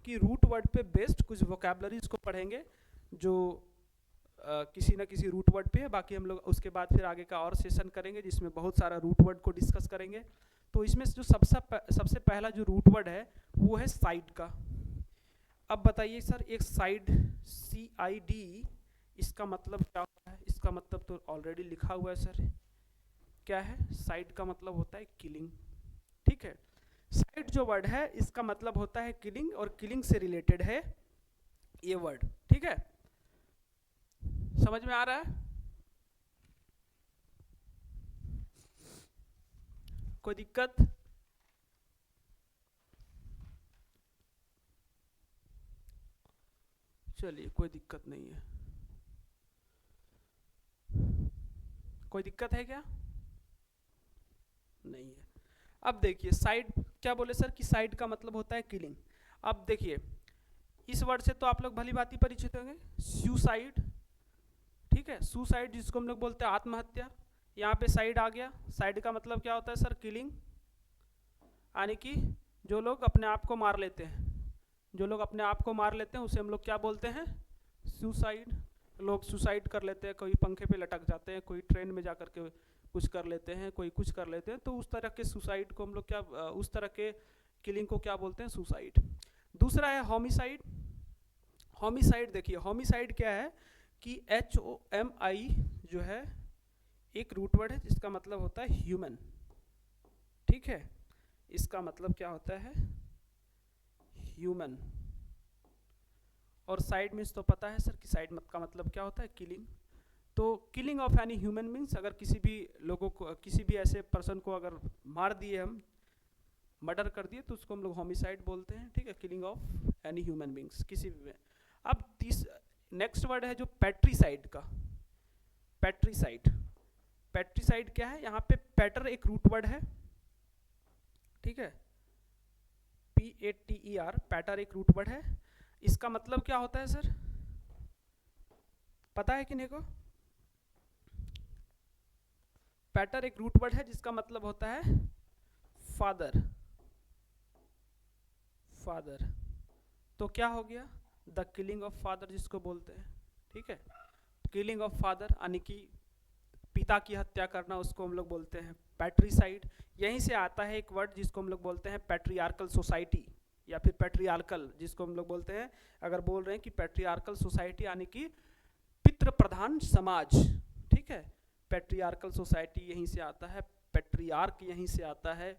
कि रूट वर्ड पे बेस्ड कुछ वोकैबलरीज को पढ़ेंगे जो किसी ना किसी रूट वर्ड पे है। बाकी हम लोग उसके बाद फिर आगे का और सेशन करेंगे जिसमें बहुत सारा रूट वर्ड को डिस्कस करेंगे। तो इसमें से जो सबसे पहला जो रूट वर्ड है वो है साइड का। अब बताइए सर, एक साइड CID इसका मतलब क्या होता है? इसका मतलब तो ऑलरेडी लिखा हुआ है सर, क्या है? साइड का मतलब होता है किलिंग, ठीक है। साइड जो वर्ड है इसका मतलब होता है किलिंग, और किलिंग से रिलेटेड है ये वर्ड, ठीक है, समझ में आ रहा है? कोई दिक्कत? चलिए कोई दिक्कत नहीं है। कोई दिक्कत है क्या? नहीं है। अब देखिए साइड क्या बोले सर कि साइड का मतलब होता है किलिंग। अब देखिए इस वर्ड से तो आप लोग भली भांति परिचित होंगे, सुसाइड, ठीक है, सुसाइड जिसको हम लोग बोलते हैं आत्महत्या। यहाँ पे साइड आ गया, साइड का मतलब क्या होता है सर? किलिंग, यानी कि जो लोग अपने आप को मार लेते हैं, जो लोग अपने आप को मार लेते हैं उसे हम लोग क्या बोलते हैं? सुसाइड। लोग सुसाइड कर लेते हैं, कोई पंखे पे लटक जाते हैं, कोई ट्रेन में जा कर के कुछ कर लेते हैं, कोई कुछ कर लेते हैं, तो उस तरह के सुसाइड को हम लोग क्या, उस तरह के किलिंग को क्या बोलते हैं? सुसाइड। दूसरा है होमिसाइड। होमिसाइड देखिए होमिसाइड क्या है कि HOMI जो है एक रूट वर्ड है जिसका मतलब होता है ह्यूमन, ठीक है, इसका मतलब क्या होता है? ह्यूमन। और साइड मीन्स तो पता है सर कि साइड का मतलब क्या होता है? किलिंग। तो killing of any human means अगर किसी भी लोगों को, किसी भी ऐसे पर्सन को अगर मार दिए, हम मर्डर कर दिए, तो उसको हम लोग होमिसाइड बोलते हैं, ठीक है, killing of any human beings किसी भी। अब नेक्स्ट वर्ड है जो पैट्रीसाइड का। पैट्रीसाइड, पैट्रीसाइड क्या है? यहाँ पे पैटर एक रूट वर्ड है, ठीक है, PATER, पैटर एक रूट वर्ड है। इसका मतलब क्या होता है सर, पता है किन्हीं को? पैटर एक रूट वर्ड है जिसका मतलब होता है फादर, फादर। तो क्या हो गया? द किलिंग ऑफ फादर जिसको बोलते हैं, ठीक है, किलिंग ऑफ फादर यानी कि पिता की हत्या करना, उसको हम लोग बोलते हैं पैट्रीसाइड। यहीं से आता है एक वर्ड जिसको हम लोग बोलते हैं पैट्रियार्कल सोसाइटी, या फिर पैट्रियार्कल जिसको हम लोग बोलते हैं, अगर बोल रहे हैं कि पैट्रियार्कल सोसाइटी यानी कि पितृ प्रधान समाज, ठीक है, पैट्रियार्कल सोसाइटी यहीं से आता है, पैट्रियार्क यहीं से आता है,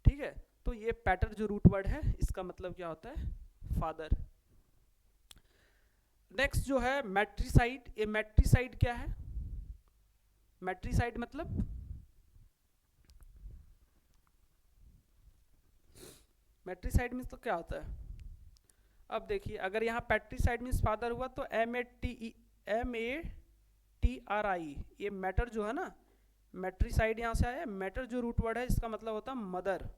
ठीक है। तो ये पैटर जो रूट वर्ड है इसका मतलब क्या होता है? फादर। नेक्स्ट जो है मैट्रिसाइड। ये मैट्रिसाइड क्या है? मैट्रिसाइड मतलब मैट्रिसाइड मीन्स तो क्या होता है? अब देखिए अगर यहाँ पैट्रिसाइड मीन्स फादर हुआ तो MATRI, ये मैटर जो है ना, मैट्रिसाइड यहाँ से आया। मैटर जो रूट वर्ड है इसका मतलब होता है मदर,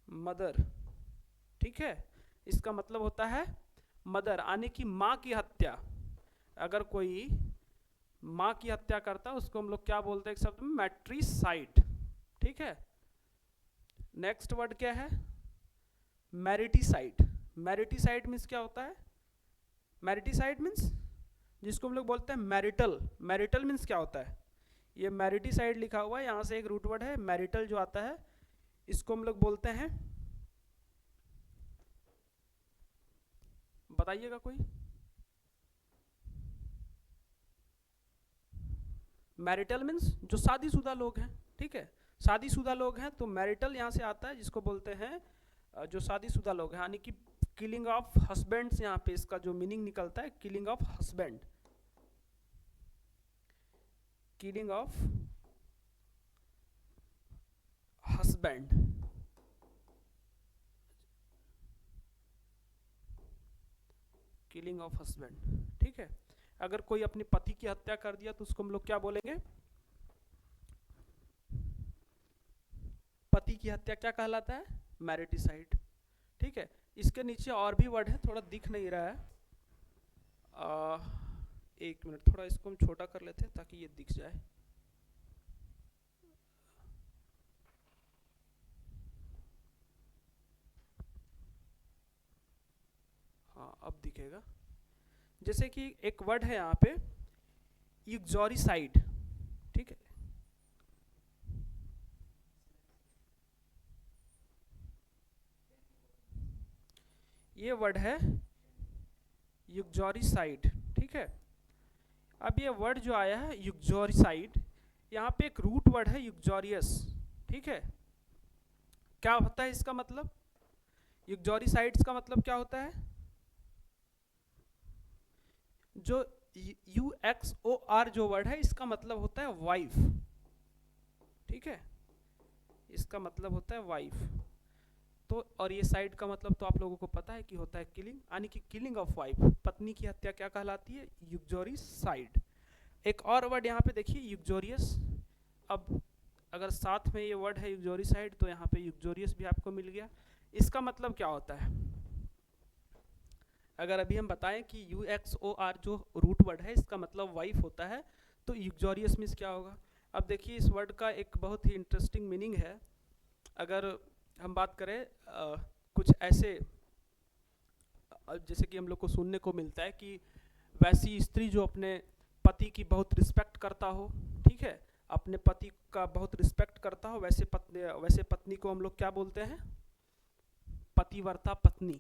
मदर, ठीक है, इसका मतलब होता है मदर, यानी कि माँ की हत्या। अगर कोई माँ की हत्या करता है उसको हम लोग क्या बोलते हैं? एक शब्द में मैट्रिसाइड, ठीक है। नेक्स्ट वर्ड क्या है? मैरिटिसाइड। मैरिटिसाइड मीन्स क्या होता है? मैरिटिसाइड मीन्स जिसको हम लोग बोलते हैं मैरिटल। मैरिटल मीन्स क्या होता है? ये मैरिटिसाइड लिखा हुआ है, यहाँ से एक रूट वर्ड है मैरिटल जो आता है, इसको हम लोग बोलते हैं, बताइएगा कोई। मैरिटल मीन्स जो शादीशुदा लोग हैं, ठीक है, शादीशुदा लोग हैं, तो मैरिटल यहाँ से आता है, जिसको बोलते हैं जो शादीशुदा लोग हैं, यानी कि किलिंग ऑफ हस्बैंड्स, यहाँ पे इसका जो मीनिंग निकलता है killing of husband, killing of husband, killing of husband, ठीक है। अगर कोई अपने पति की हत्या कर दिया तो उसको हम लोग क्या बोलेंगे? पति की हत्या क्या कहलाता है? मैरिटिसाइड, ठीक है। इसके नीचे और भी वर्ड है, थोड़ा दिख नहीं रहा है, एक मिनट, थोड़ा इसको हम छोटा कर लेते हैं ताकि ये दिख जाए। हाँ अब दिखेगा। जैसे कि एक वर्ड है यहाँ पे यूक्सोरिसाइड, ठीक है, ये वर्ड है यूक्सोरिसाइड, ठीक है। अब ये वर्ड जो आया है यूक्सोरिसाइड, यहाँ पे एक रूट वर्ड है यूक्सोरियस, ठीक है। क्या होता है इसका मतलब? यूक्सोरिसाइड्स का मतलब क्या होता है? जो UXOR जो वर्ड है, इसका मतलब होता है वाइफ, ठीक है, इसका मतलब होता है वाइफ। तो और ये साइड का मतलब तो आप लोगों को पता है कि होता है किलिंग, यानी कि किलिंग ऑफ वाइफ, पत्नी की हत्या क्या कहलाती है? यूक्सोरिसाइड। एक और वर्ड यहाँ पे देखिए यूक्सोरियस। अब अगर साथ में ये वर्ड है यूक्सोरिसाइड, तो यहाँ पे यूक्सोरियस भी आपको मिल गया। इसका मतलब क्या होता है? अगर अभी हम बताएं कि UXOR जो रूट वर्ड है इसका मतलब वाइफ होता है, तो यूक्सोरियस मीन्स क्या होगा? अब देखिए इस वर्ड का एक बहुत ही इंटरेस्टिंग मीनिंग है। अगर हम बात करें कुछ ऐसे, जैसे कि हम लोग को सुनने को मिलता है कि वैसी स्त्री जो अपने पति की बहुत रिस्पेक्ट करता हो, ठीक है, अपने पति का बहुत रिस्पेक्ट करता हो, वैसे पत्नी को हम लोग क्या बोलते हैं? पतिव्रता पत्नी,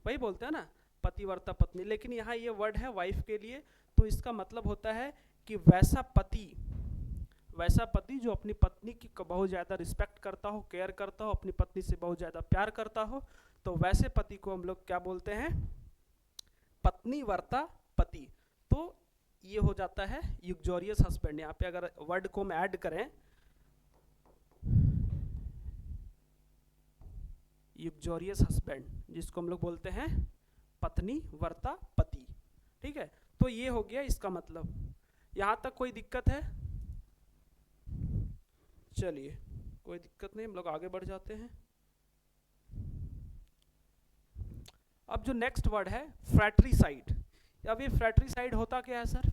वही बोलते हैं ना, पतिव्रता पत्नी। लेकिन यहाँ ये वर्ड है वाइफ के लिए, तो इसका मतलब होता है कि वैसा पति जो अपनी पत्नी की बहुत ज़्यादा रिस्पेक्ट करता हो, केयर करता हो, अपनी पत्नी से बहुत ज़्यादा प्यार करता हो, तो वैसे पति को हम लोग क्या बोलते हैं? पत्नीव्रता पति। तो ये हो जाता है यूक्सोरियस हस्बैंड। यहाँ पे अगर वर्ड को हम ऐड करें, यूक्सोरियस हस्बैंड, जिसको हम लोग बोलते हैं पत्नीव्रता पति, ठीक है। तो ये हो गया इसका मतलब। यहाँ तक कोई दिक्कत है? चलिए कोई दिक्कत नहीं, हम लोग आगे बढ़ जाते हैं। अब जो नेक्स्ट वर्ड है फ्रैट्रिसाइड। अब ये फ्रैट्रिसाइड होता क्या है सर?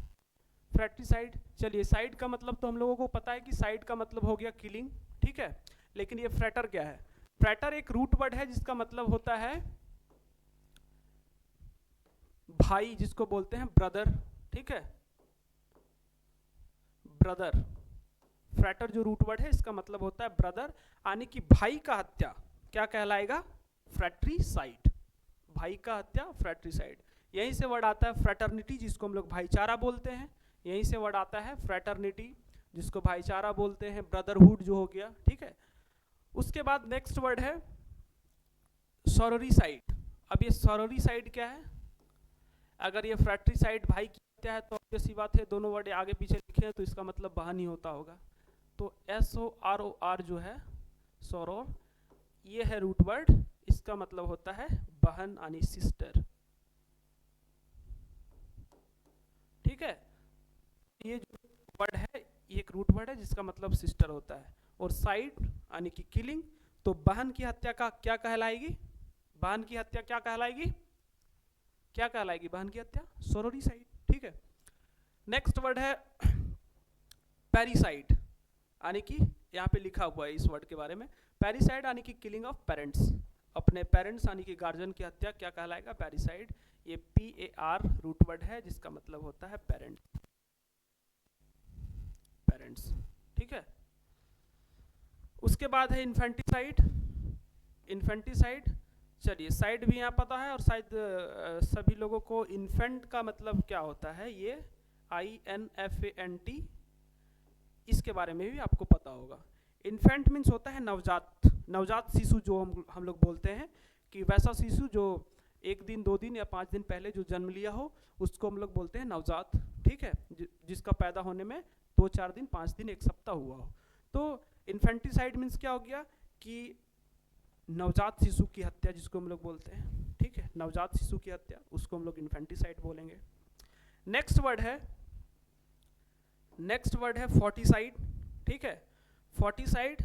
फ्रैट्रिसाइड, चलिए साइड का मतलब तो हम लोगों को पता है कि साइड का मतलब हो गया किलिंग, ठीक है। लेकिन ये फ्रैटर क्या है? फ्रैटर एक रूट वर्ड है जिसका मतलब होता है भाई, जिसको बोलते हैं ब्रदर, ठीक है, ब्रदर। फ्रैटर जो रूट वर्ड है इसका मतलब होता है ब्रदर, यानी कि भाई का हत्या क्या कहलाएगा? फ्रैट्रिसाइड। भाई का हत्या फ्रैट्रिसाइड। यहीं से वर्ड आता है फ्रैटर्निटी, जिसको हम लोग भाईचारा बोलते हैं। यहीं से वर्ड आता है फ्रैटर्निटी, जिसको भाईचारा बोलते हैं, ब्रदरहुड जो हो गया, ठीक है। उसके बाद नेक्स्ट वर्ड है सॉरोरिसाइड। अब ये सॉरोरिसाइड क्या है? अगर ये फ्रैट्रिसाइड भाई की हत्या है तो ऑब्वियस सी बात है, दोनों वर्ड आगे पीछे लिखे हैं तो इसका मतलब बहन ही होता होगा। तो SOROR जो है सॉरोर, ये है रूट वर्ड, इसका मतलब होता है बहन यानी सिस्टर, ठीक है। ये जो वर्ड है ये एक रूट वर्ड है जिसका मतलब सिस्टर होता है। और साइड यानी कि किलिंग, तो बहन की हत्या का क्या कहलाएगी? बहन की हत्या क्या कहलाएगी? क्या कहलाएगी बहन की हत्या? सॉरोरिसाइड, ठीक है। नेक्स्ट वर्ड है पैरिसाइड, यानी कि यहाँ पे लिखा हुआ है इस वर्ड के बारे में, पैरिसाइड यानी कि किलिंग ऑफ पेरेंट्स। अपने पेरेंट्स यानी कि गार्जियन की हत्या क्या कहलाएगा? पैरिसाइड। ये PAR रूट वर्ड है जिसका मतलब होता है पेरेंट्स। ठीक है। उसके बाद है इन्फेंटिसाइड। इन्फेंटिसाइड, चलिए साइड भी यहाँ पता है, और शायद सभी लोगों को इन्फेंट का मतलब क्या होता है, ये INFANT, इसके बारे में भी आपको पता होगा। इन्फेंट मीन्स होता है नवजात शिशु, जो हम लोग बोलते हैं कि वैसा शिशु जो 1 दिन 2 दिन या 5 दिन पहले जो जन्म लिया हो, उसको हम लोग बोलते हैं नवजात। ठीक है, जिसका पैदा होने में 2-4 दिन 5 दिन 1 सप्ताह हुआ हो। तो इन्फेंटिसाइड मीन्स क्या हो गया कि नवजात शिशु की हत्या, जिसको हम लोग बोलते हैं। ठीक है, नवजात शिशु की हत्या, उसको हम लोग इन्फेंटिसाइड बोलेंगे। नेक्स्ट वर्ड है फोर्टिसाइड। ठीक है, फोर्टिसाइड,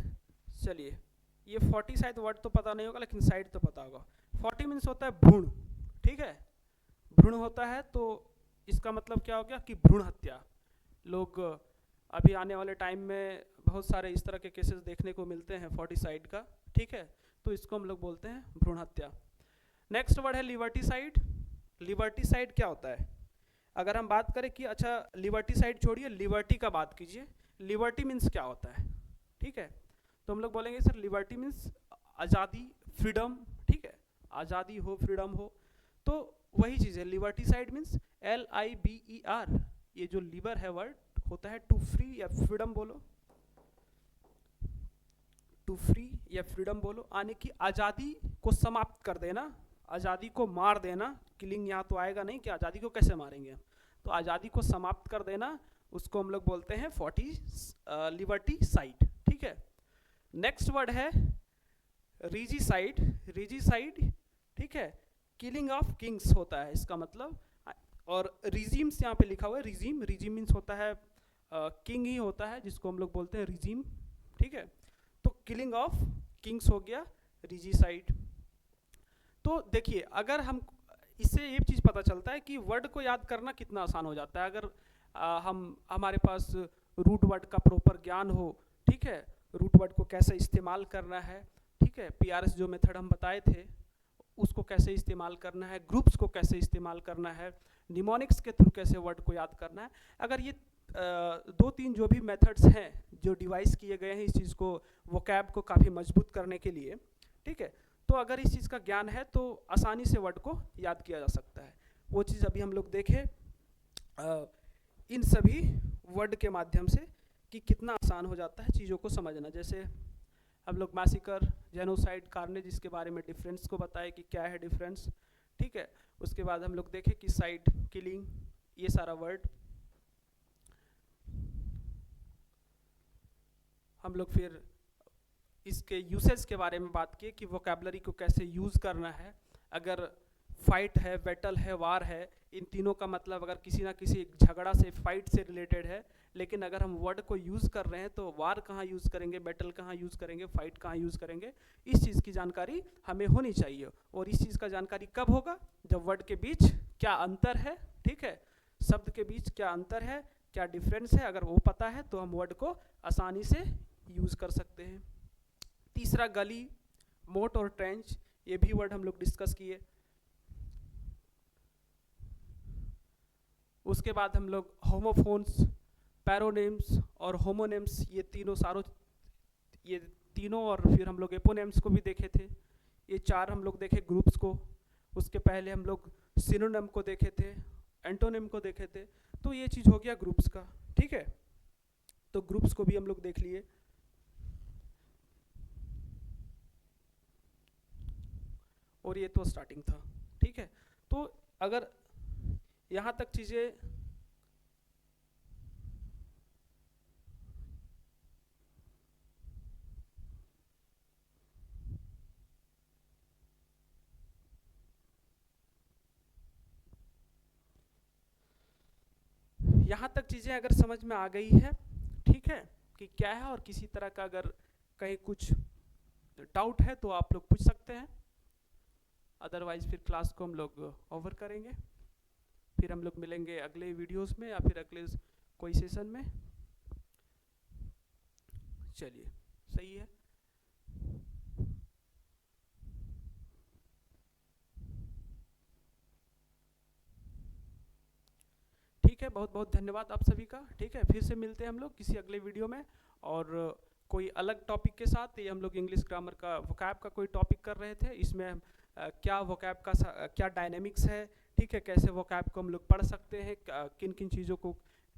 चलिए ये फोर्टिसाइड वर्ड तो पता नहीं होगा, लेकिन साइड तो पता होगा। 40 मीन्स होता है भ्रूण। ठीक है, भ्रूण होता है, तो इसका मतलब क्या हो गया कि भ्रूण हत्या। लोग अभी आने वाले टाइम में बहुत सारे इस तरह के केसेस देखने को मिलते हैं फोर्टिसाइड का। ठीक है, तो इसको हम लोग बोलते हैं भ्रूण हत्या। नेक्स्ट वर्ड है लिबर्टिसाइड। लिबर्टिसाइड क्या होता है? अगर हम बात करें कि अच्छा लिबर्टिसाइड छोड़िए, लिबर्टी का बात कीजिए। लिबर्टी मीन्स क्या होता है? ठीक है, तो हम लोग बोलेंगे सर लिबर्टी मीन्स आज़ादी, फ्रीडम। ठीक है, आज़ादी हो, फ्रीडम हो, तो वही चीज़ है। लिबर्टिसाइड मीन्स LIBER। ये जो लिबर है वर्ड होता है टू फ्री या फ्रीडम बोलो, टू फ्री या फ्रीडम बोलो, आने की आज़ादी को समाप्त कर देना, आज़ादी को मार देना। किलिंग यहाँ तो आएगा नहीं कि आज़ादी को कैसे मारेंगे, तो आज़ादी को समाप्त कर देना, उसको हम लोग बोलते हैं लिबर्टिसाइड। ठीक है, नेक्स्ट वर्ड है रिजीसाइड। रिजीसाइड, ठीक है, किलिंग ऑफ किंग्स होता है इसका मतलब, और रिजीम्स यहाँ पे लिखा हुआ है। रिजीम, रिजीम मीन्स होता है किंग ही होता है, जिसको हम लोग बोलते हैं रिजीम। ठीक है, तो किलिंग ऑफ किंग्स हो गया रिजीसाइड। तो देखिए, अगर हम इससे एक चीज़ पता चलता है कि वर्ड को याद करना कितना आसान हो जाता है, अगर हमारे पास रूट वर्ड का प्रॉपर ज्ञान हो। ठीक है, रूट वर्ड को कैसे इस्तेमाल करना है, ठीक है, PRS जो मेथड हम बताए थे उसको कैसे इस्तेमाल करना है, ग्रुप्स को कैसे इस्तेमाल करना है, निमोनिक्स के थ्रू कैसे वर्ड को याद करना है। अगर ये 2-3 जो भी मेथड्स हैं जो डिवाइस किए गए हैं इस चीज़ को, वोकैब को काफ़ी मजबूत करने के लिए, ठीक है, तो अगर इस चीज़ का ज्ञान है तो आसानी से वर्ड को याद किया जा सकता है। वो चीज़ अभी हम लोग देखें इन सभी वर्ड के माध्यम से कि कितना आसान हो जाता है चीज़ों को समझना। जैसे हम लोग मैसिकर, जेनोसाइड, कार्नेज, इसके बारे में डिफरेंस को बताए कि क्या है डिफरेंस। ठीक है, उसके बाद हम लोग देखें कि साइड, किलिंग, ये सारा वर्ड हम लोग फिर इसके यूसेज के बारे में बात किए कि वोकैबलरी को कैसे यूज़ करना है। अगर फाइट है, बैटल है, वार है, इन तीनों का मतलब अगर किसी ना किसी झगड़ा से, फाइट से रिलेटेड है, लेकिन अगर हम वर्ड को यूज़ कर रहे हैं तो वार कहाँ यूज़ करेंगे, बैटल कहाँ यूज़ करेंगे, फाइट कहाँ यूज़ करेंगे, इस चीज़ की जानकारी हमें होनी चाहिए। और इस चीज़ का जानकारी कब होगा? जब वर्ड के बीच क्या अंतर है, ठीक है, शब्द के बीच क्या अंतर है, क्या डिफरेंस है, अगर वो पता है तो हम वर्ड को आसानी से यूज़ कर सकते हैं। तीसरा गली, मोट और ट्रेंच, ये भी वर्ड हम लोग डिस्कस किए। उसके बाद हम लोग होमोफोन्स, पैरोनेम्स और होमोनेम्स, ये तीनों और फिर हम लोग एपोनेम्स को भी देखे थे। ये 4 हम लोग देखे ग्रुप्स को। उसके पहले हम लोग सिनोनिम को देखे थे, एंटोनिम को देखे थे। तो ये चीज़ हो गया ग्रुप्स का। ठीक है, तो ग्रुप्स को भी हम लोग देख लिए। और ये तो स्टार्टिंग था। ठीक है, तो अगर यहाँ तक चीज़ें अगर समझ में आ गई है, ठीक है, कि क्या है, और किसी तरह का अगर कहीं कुछ डाउट है तो आप लोग पूछ सकते हैं। अदरवाइज फिर क्लास को हम लोग ओवर करेंगे। फिर हम लोग मिलेंगे अगले वीडियोस में या फिर अगले कोई सेशन में। चलिए, सही है। ठीक है, बहुत बहुत धन्यवाद आप सभी का। ठीक है, फिर से मिलते हैं हम लोग किसी अगले वीडियो में, और कोई अलग टॉपिक के साथ। ये हम लोग इंग्लिश ग्रामर का वोकैब का कोई टॉपिक कर रहे थे, इसमें क्या वोकैब का क्या डायनेमिक्स है, ठीक है, कैसे वोकैब को हम लोग पढ़ सकते हैं, किन किन चीज़ों को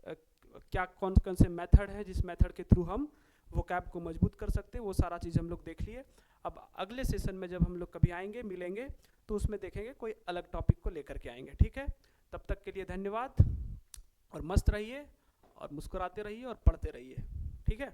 क्या कौन कौन से मेथड है जिस मेथड के थ्रू हम वोकैब को मजबूत कर सकते हैं, वो सारा चीज़ हम लोग देख लिए। अब अगले सेशन में जब हम लोग कभी आएंगे मिलेंगे तो उसमें देखेंगे कोई अलग टॉपिक को लेकर के आएंगे। ठीक है, तब तक के लिए धन्यवाद, और मस्त रहिए और मुस्कुराते रहिए और पढ़ते रहिए। ठीक है।